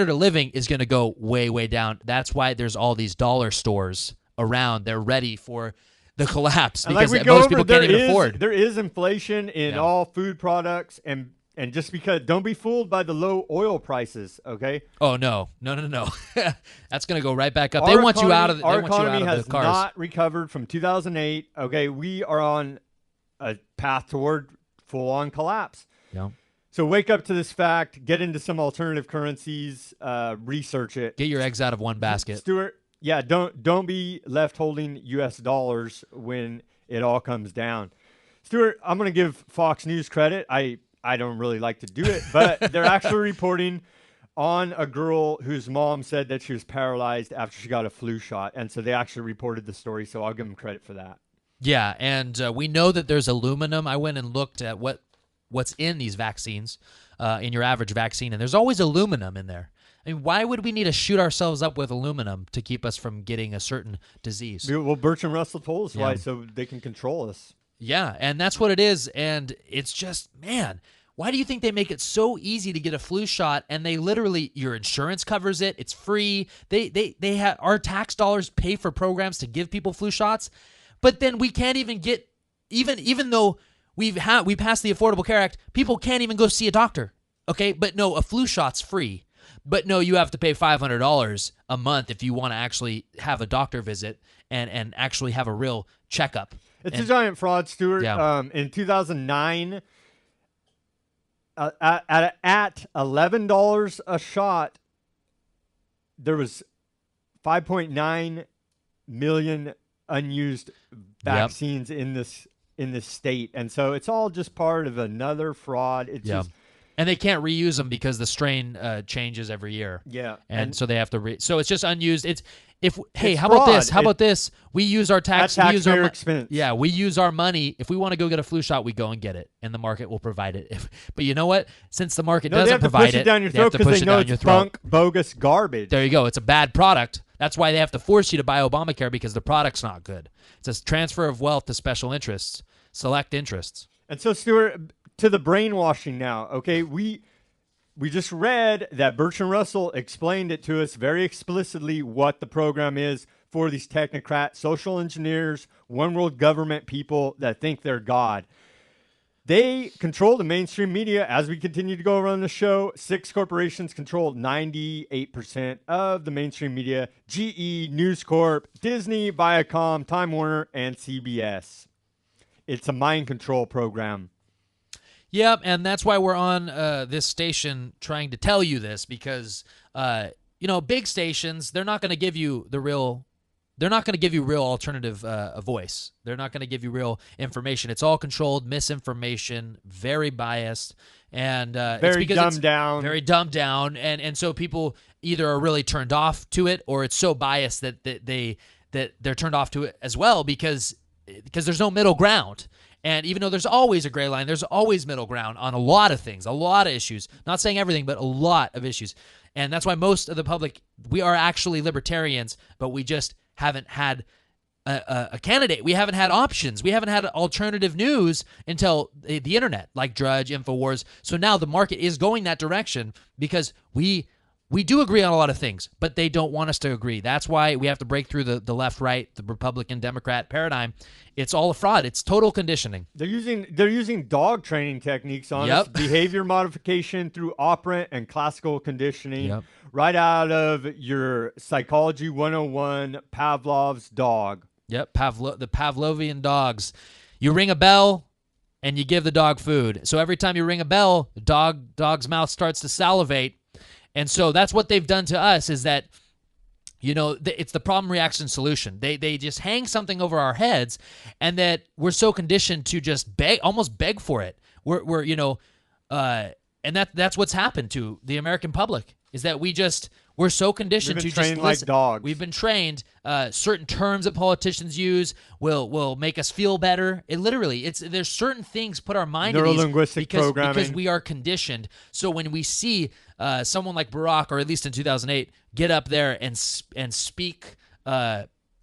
of living is going to go way, way down. That's why there's all these dollar stores around. They're ready for the collapse because most people can't even afford. There is inflation in all food products, and just because, don't be fooled by the low oil prices, okay? Oh, no. That's going to go right back up. They want you out of the cars. Our economy has not recovered from 2008. Okay, we are on a path toward full-on collapse. Yeah. So wake up to this fact, get into some alternative currencies, research it. Get your eggs out of one basket. Stuart, don't be left holding U.S. dollars when it all comes down. Stuart, I'm going to give Fox News credit. I don't really like to do it, but they're actually reporting on a girl whose mom said that she was paralyzed after she got a flu shot. And so they actually reported the story, so I'll give them credit for that. Yeah, and we know that there's aluminum. I went and looked at what's in these vaccines, in your average vaccine, and there's always aluminum in there. I mean, why would we need to shoot ourselves up with aluminum to keep us from getting a certain disease? Well, Bertrand Russell told us why, so they can control us. Yeah, and that's what it is, and it's just, man, why do you think they make it so easy to get a flu shot, and they literally, your insurance covers it, it's free, they have, our tax dollars pay for programs to give people flu shots, but then we can't even get, even though we passed the Affordable Care Act, people can't even go see a doctor, okay? But no, a flu shot's free. But no, you have to pay $500 a month if you want to actually have a doctor visit and actually have a real checkup. It's a giant fraud, Stuart. Yeah. In 2009, at $11 a shot, there was 5.9 million unused vaccines in this state, and so it's all just part of another fraud. It's just. And they can't reuse them because the strain changes every year. Yeah, and so they have to. So it's just unused. How fraud. about this? We use our tax. We use our expense. Yeah, we use our money. If we want to go get a flu shot, we go and get it, and the market will provide it. But you know what? Since the market doesn't provide it, they have to push it down your throat because they know it's bunk, bogus garbage. There you go. It's a bad product. That's why they have to force you to buy Obamacare, because the product's not good. It's a transfer of wealth to special interests, select interests. And so, Stuart, to the brainwashing now, okay? We just read that Bertrand Russell explained it to us very explicitly what the program is for these technocrat, social engineers, one world government people that think they're God. They control the mainstream media. As we continue to go around the show, 6 corporations control 98% of the mainstream media: GE, News Corp, Disney, Viacom, Time Warner, and CBS. It's a mind control program. Yep, and that's why we're on this station trying to tell you this, because big stations, they're not going to give you the real. They're not going to give you real alternative voice. They're not going to give you real information. It's all controlled misinformation, very biased, and Very dumbed down. Very dumbed down, and so people either are really turned off to it, or it's so biased that they're turned off to it as well, because there's no middle ground. And even though there's always a gray line, there's always middle ground on a lot of things, a lot of issues. Not saying everything, but a lot of issues. And that's why most of the public, we are actually libertarians, but we just haven't had a candidate. We haven't had options. We haven't had alternative news until the internet, like Drudge, InfoWars. So now the market is going that direction, because we do agree on a lot of things, but they don't want us to agree. That's why we have to break through the left-right, the Republican-Democrat paradigm. It's all a fraud. It's total conditioning. They're using dog training techniques on us, behavior modification through operant and classical conditioning, right out of your Psychology 101, Pavlov's dog. Yep, the Pavlovian dogs. You ring a bell, and you give the dog food. So every time you ring a bell, the dog's mouth starts to salivate. And so that's what they've done to us, is that, it's the problem, reaction, solution. They just hang something over our heads, and that we're so conditioned to just almost beg for it. And that's what's happened to the American public, is that we're so conditioned to just listen. Like dogs. We've been trained. Certain terms that politicians use will make us feel better. There's certain things put our mind at ease Neurolinguistic programming, because we are conditioned. So when we see someone like Barack, or at least in 2008, get up there and speak,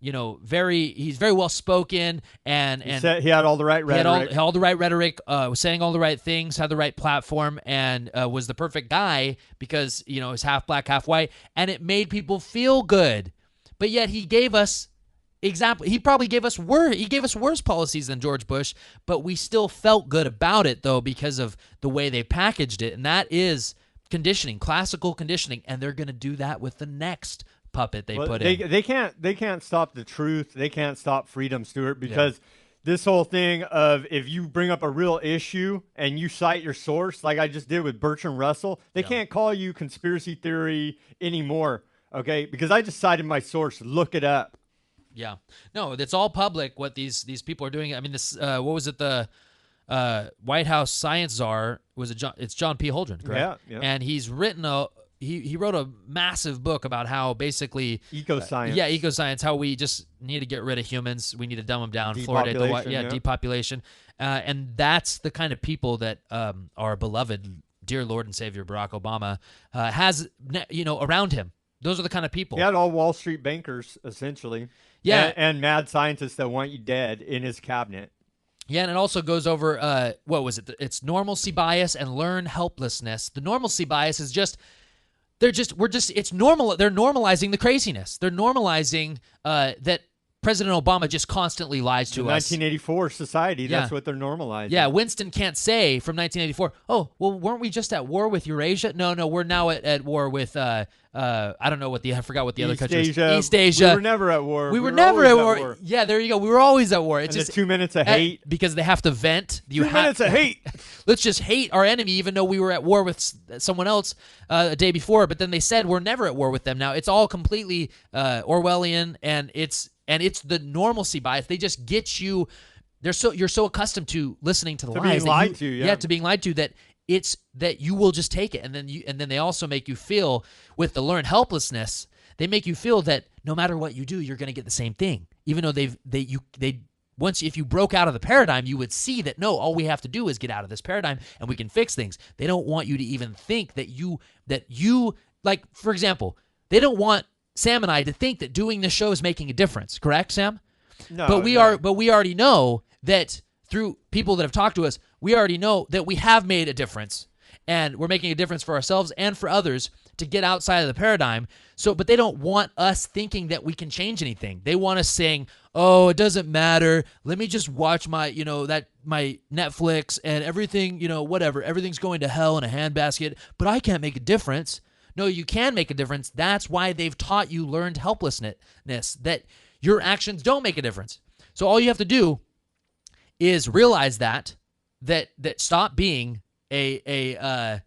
he's very well spoken, and he had all the right rhetoric. He had all the right rhetoric, was saying all the right things, had the right platform, and was the perfect guy, because he's half black, half white, and it made people feel good. But yet he gave us he probably gave us worse policies than George Bush, but we still felt good about it, though, because of the way they packaged it. And that is conditioning, classical conditioning, and they're going to do that with the next puppet they put in. They can't stop the truth. They can't stop freedom, Stuart, because this whole thing of, if you bring up a real issue and you cite your source, like I just did with Bertrand Russell, they can't call you conspiracy theory anymore, okay? Because I just cited my source. Look it up. Yeah. No, it's all public what these people are doing. I mean, this what was it, the White House science czar, it's John P. Holdren, correct? Yeah. And he's written he wrote a massive book about how basically ecoscience. Ecoscience, how we just need to get rid of humans. We need to dumb them down. Depopulation. And that's the kind of people that our beloved dear Lord and Savior Barack Obama has around him. Those are the kind of people. He had all Wall Street bankers, essentially. Yeah. And mad scientists that want you dead in his cabinet. Yeah, and it also goes over, what was it? It's normalcy bias and learned helplessness. The normalcy bias is it's normal. They're normalizing the craziness. They're normalizing that President Obama just constantly lies to us. 1984 society, that's what they're normalizing. Yeah, Winston can't say from 1984, oh, well, weren't we just at war with Eurasia? No, we're now at war with, I don't know I forgot what the other country is. East Asia. We were never at war. We were never at war. Yeah, there you go. We were always at war. It's and just 2 minutes of hate. Because they have to vent. 2 minutes of hate. Let's just hate our enemy, even though we were at war with someone else a day before. But then they said we're never at war with them now. It's all completely Orwellian, and it's the normalcy bias. They just get you. You're so accustomed to listening to the lies. Being lied to, to being lied to, that it's that you will just take it, and then they also make you feel, with the learned helplessness, they make you feel that no matter what you do, you're going to get the same thing, even though if you broke out of the paradigm, you would see that no, all we have to do is get out of this paradigm and we can fix things. They don't want you to even think that you like, for example, they don't want Sam and I to think that doing this show is making a difference. Correct, Sam? No, But we already know that through people that have talked to us, we already know that we have made a difference, and we're making a difference for ourselves and for others to get outside of the paradigm. So, but they don't want us thinking that we can change anything. They want us saying, "Oh, it doesn't matter. Let me just watch my, my Netflix and everything, whatever. Everything's going to hell in a handbasket, but I can't make a difference." No, you can make a difference. That's why they've taught you learned helplessness, that your actions don't make a difference. So all you have to do is realize that stop being a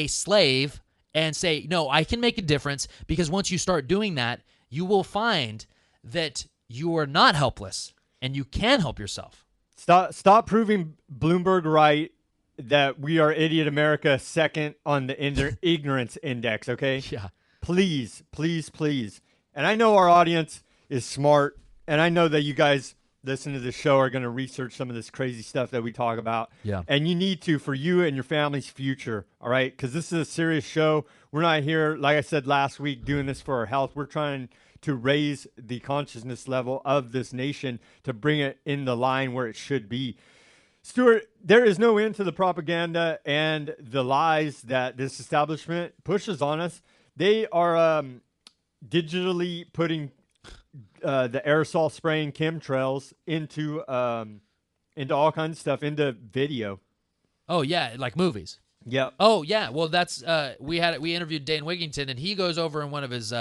slave and say, no, I can make a difference, because once you start doing that, you will find that you are not helpless and you can help yourself. Stop proving Bloomberg right that we are idiot America second on the ignorance index, okay? Yeah. Please, please, please. And I know our audience is smart, and I know that you guys listen to this show are going to research some of this crazy stuff that we talk about. Yeah. And you need to, for you and your family's future, all right? Because this is a serious show. We're not here, like I said last week, doing this for our health. We're trying to raise the consciousness level of this nation to bring it in the line where it should be. Stuart, there is no end to the propaganda and the lies that this establishment pushes on us. They are digitally putting the aerosol spraying chemtrails into all kinds of stuff, into video. Oh yeah, like movies. Yeah. Oh yeah. Well, that's we interviewed Dane Wigington, and he goes over in one of his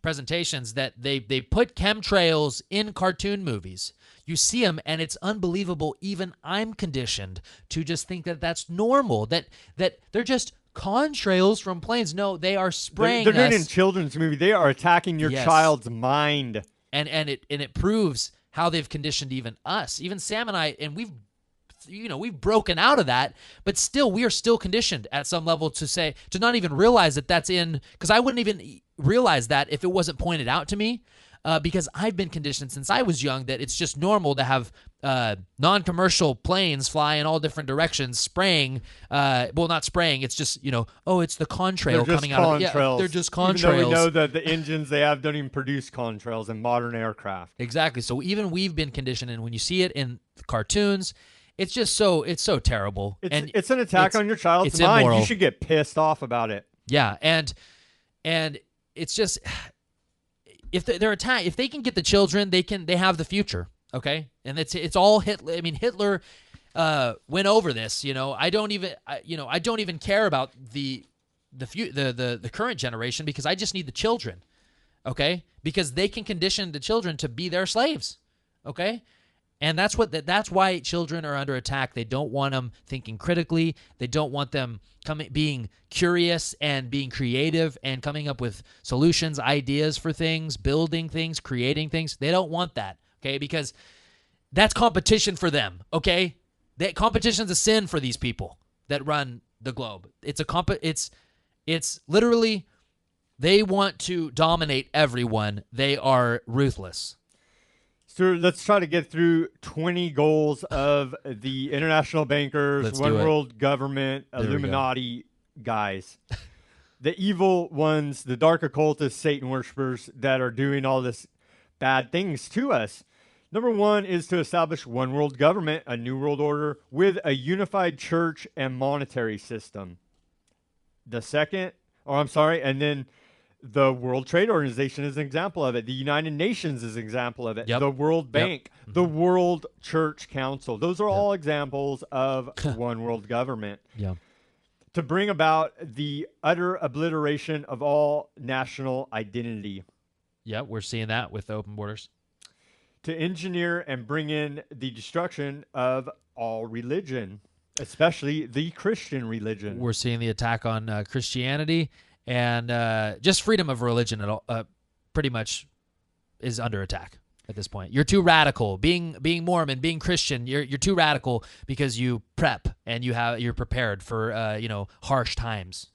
presentations that they put chemtrails in cartoon movies. You see them, and it's unbelievable. Even I'm conditioned to just think that that's normal. That they're just contrails from planes. No, they are spraying. They're doing it in children's movie. They are attacking your child's mind. And it proves how they've conditioned even us, even Sam and I, and we've broken out of that, but still we are still conditioned at some level to not even realize that that's in, because I wouldn't even realize that if it wasn't pointed out to me, because I've been conditioned since I was young that it's just normal to have non-commercial planes fly in all different directions, spraying. Well, not spraying. It's just it's the contrail coming out of it. Yeah, they're just contrails. Even though we know that the engines they have don't even produce contrails in modern aircraft. Exactly. So even we've been conditioned, and when you see it in cartoons, it's just so terrible. It's an attack on your child's mind. Immoral. You should get pissed off about it. Yeah, and it's just. If they're attacked, if they can get the children, they have the future. Okay, and it's all Hitler. I mean, Hitler went over this. I don't even care about the current generation, because I just need the children. Okay, because they can condition the children to be their slaves. Okay. And that's why children are under attack. They don't want them thinking critically. They don't want them being curious and being creative and coming up with solutions, ideas for things, building things, creating things. They don't want that, okay? Because that's competition for them, okay? That competition's a sin for these people that run the globe. It's literally, they want to dominate everyone. They are ruthless. So let's try to get through 20 goals of the international bankers, one world government, Illuminati guys. The evil ones, the dark occultists, Satan worshipers that are doing all this bad things to us. Number one is to establish one world government, a new world order with a unified church and monetary system. And then the World Trade Organization is an example of it. The United Nations is an example of it. Yep. The World Bank, the World Church Council. Those are all examples of one world government. Yeah. To bring about the utter obliteration of all national identity. Yeah, we're seeing that with open borders. To engineer and bring in the destruction of all religion, especially the Christian religion. We're seeing the attack on Christianity. And just freedom of religion at all, pretty much is under attack at this point. You're too radical. Being Mormon, being Christian, you're too radical because you prep and you're prepared for harsh times.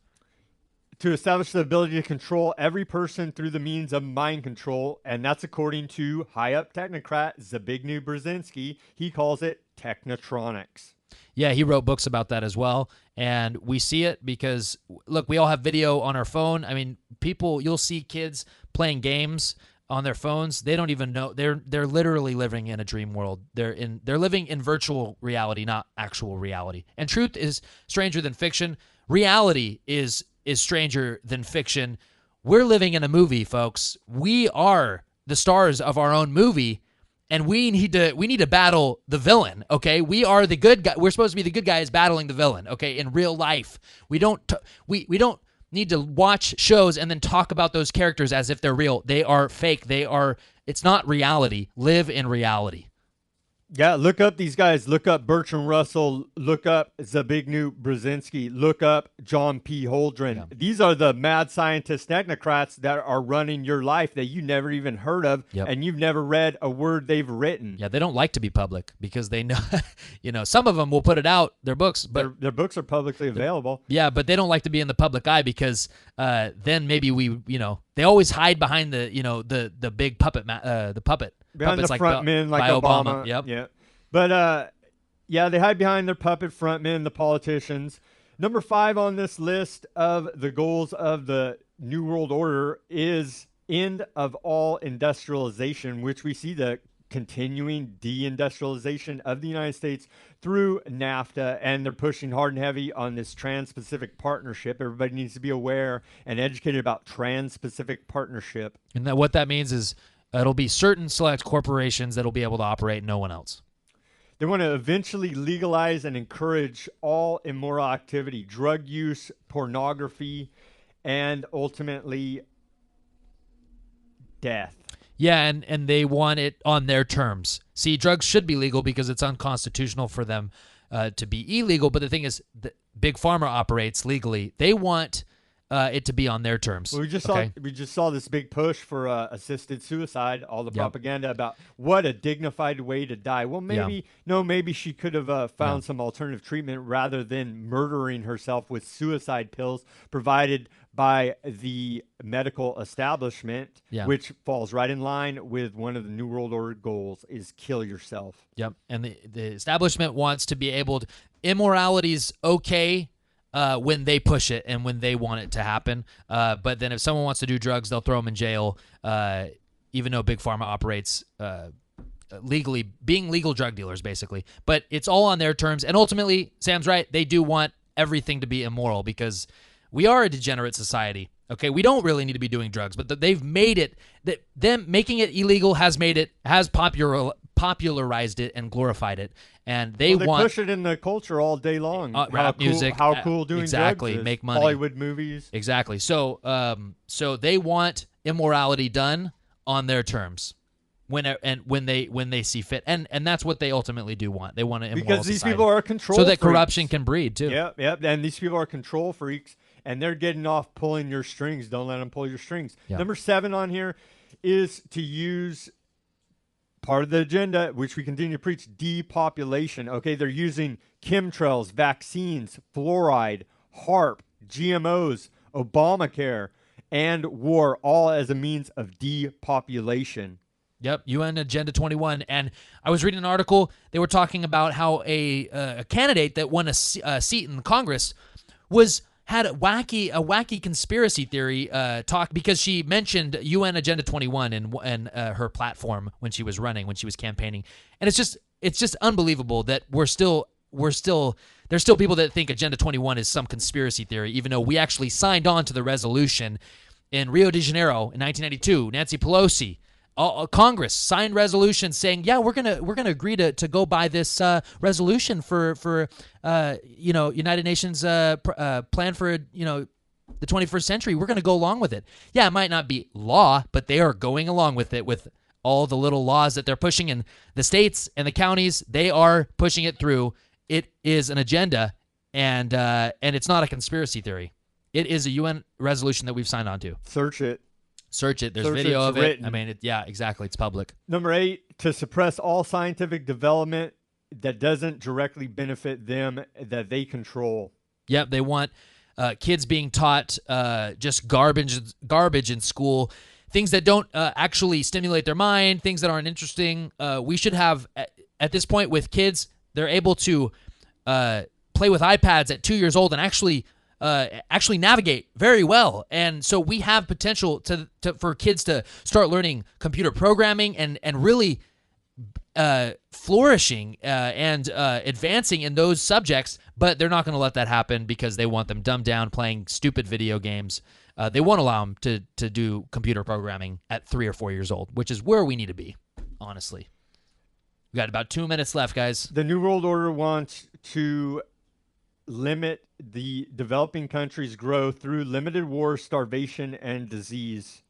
To establish the ability to control every person through the means of mind control, and that's according to high up technocrat Zbigniew Brzezinski. He calls it technotronics. Yeah, he wrote books about that as well, and we see it because, look, we all have video on our phone. I mean, you'll see kids playing games on their phones. They don't even know. They're literally living in a dream world. They're living in virtual reality, not actual reality. And truth is stranger than fiction. Reality is stranger than fiction. We're living in a movie, folks. We are the stars of our own movie. And we need to battle the villain, okay? We are the good guy. We're supposed to be the good guys battling the villain, okay? In real life, we don't need to watch shows and then talk about those characters as if they're real. They are fake. It's not reality. Live in reality. Yeah, look up these guys. Look up Bertrand Russell. Look up Zbigniew Brzezinski. Look up John P. Holdren. Yeah. These are the mad scientist technocrats that are running your life that you never even heard of, and you've never read a word they've written. Yeah, they don't like to be public because they know, some of them will put it out, their books. But their books are publicly available. Yeah, but they don't like to be in the public eye because then maybe they always hide behind the big puppet, the puppet. Behind puppets the front men like Obama. Yep. Yeah. But, they hide behind their puppet front men, the politicians. Number 5 on this list of the goals of the New World Order is end of all industrialization, which we see the continuing deindustrialization of the United States through NAFTA, and they're pushing hard and heavy on this Trans-Pacific Partnership. Everybody needs to be aware and educated about Trans-Pacific Partnership. And what that means is it'll be certain select corporations that'll be able to operate, no one else. They want to eventually legalize and encourage all immoral activity, drug use, pornography, and ultimately death. Yeah, and they want it on their terms. See, drugs should be legal because it's unconstitutional for them to be illegal. But the thing is, Big Pharma operates legally. They want it to be on their terms. Well, we just saw this big push for assisted suicide. All the propaganda about what a dignified way to die. Well, maybe she could have found some alternative treatment rather than murdering herself with suicide pills provided by the medical establishment, which falls right in line with one of the New World Order goals: is kill yourself. Yep, and the establishment wants to be able to. Immorality's okay. When they push it and when they want it to happen. But then if someone wants to do drugs, they'll throw them in jail, even though Big Pharma operates legally, being legal drug dealers, basically. But it's all on their terms. And ultimately, Sam's right, they do want everything to be immoral because we are a degenerate society. Okay, we don't really need to be doing drugs, but they've made it, them making it illegal has popularized it and glorified it, and they push it in the culture all day long. Rap music, how cool doing exactly drugs is. Make money. Hollywood movies, exactly. So they want immorality done on their terms, when they see fit, and that's what they ultimately do want. They want an immoral because these society. People are control so that freaks. Corruption can breed too. Yep, and these people are control freaks. And they're getting off pulling your strings. Don't let them pull your strings. Yep. Number 7 on here is to use part of the agenda, which we continue to preach, depopulation. Okay, they're using chemtrails, vaccines, fluoride, HARP, GMOs, Obamacare, and war, all as a means of depopulation. Yep, UN Agenda 21. And I was reading an article. They were talking about how a candidate that won a seat in Congress had a wacky conspiracy theory talk because she mentioned UN Agenda 21 in her platform when she was campaigning, and it's just unbelievable that there's still people that think Agenda 21 is some conspiracy theory, even though we actually signed on to the resolution in Rio de Janeiro in 1992. Nancy Pelosi. Congress signed resolutions saying, yeah, we're gonna agree to go by this resolution for United Nations plan for the 21st century. We're gonna go along with it. Yeah, it might not be law, but they are going along with it with all the little laws that they're pushing in the states and the counties. They are pushing it through. It is an agenda, and it's not a conspiracy theory. It is a UN resolution that we've signed on to. Search it. There's video of it. I mean, exactly. It's public. Number 8, to suppress all scientific development that doesn't directly benefit them, that they control. Yep, they want kids being taught just garbage in school, things that don't actually stimulate their mind, things that aren't interesting. We should have, at this point with kids, they're able to play with iPads at 2 years old and actually navigate very well. And so we have potential for kids to start learning computer programming and really flourishing and advancing in those subjects, but they're not going to let that happen because they want them dumbed down playing stupid video games. They won't allow them to do computer programming at 3 or 4 years old, which is where we need to be, honestly. We got about 2 minutes left, guys. The New World Order wants to limit the developing countries' growth through limited war, starvation, and disease.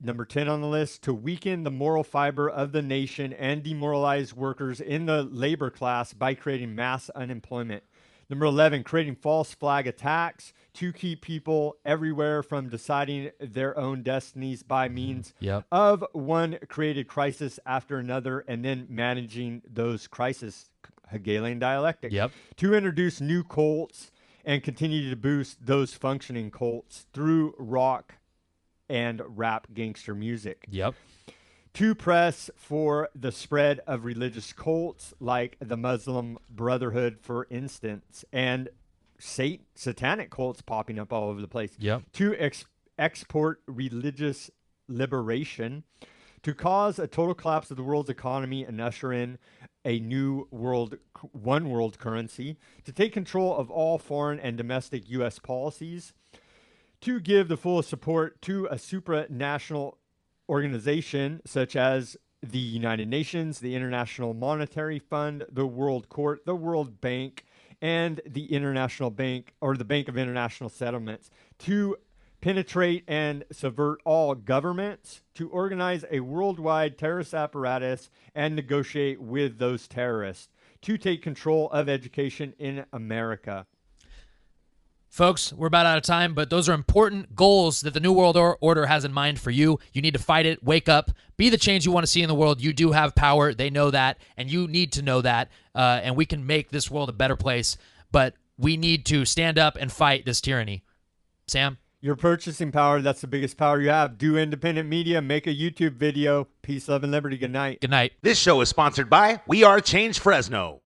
Number 10 on the list, to weaken the moral fiber of the nation and demoralize workers in the labor class by creating mass unemployment. Number 11, creating false flag attacks to keep people everywhere from deciding their own destinies by means of one created crisis after another, and then managing those crises. Hegelian dialectic. To introduce new cults and continue to boost those functioning cults through rock and rap gangster music. To press for the spread of religious cults like the Muslim Brotherhood, for instance, and satanic cults popping up all over the place. To export religious liberation, to cause a total collapse of the world's economy and usher in a new one world currency, to take control of all foreign and domestic U.S. policies, to give the fullest support to a supranational organization such as the United Nations, the International Monetary Fund, the World Court, the World Bank, and the International Bank, or the Bank of International Settlements, to penetrate and subvert all governments, to organize a worldwide terrorist apparatus and negotiate with those terrorists, to take control of education in America. Folks, we're about out of time, but those are important goals that the New World Order has in mind for you. You need to fight it, wake up, be the change you want to see in the world. You do have power. They know that, and you need to know that, and we can make this world a better place, but we need to stand up and fight this tyranny. Sam? Your purchasing power, that's the biggest power you have. Do independent media, make a YouTube video. Peace, love, and liberty. Good night. Good night. This show is sponsored by We Are Change Fresno.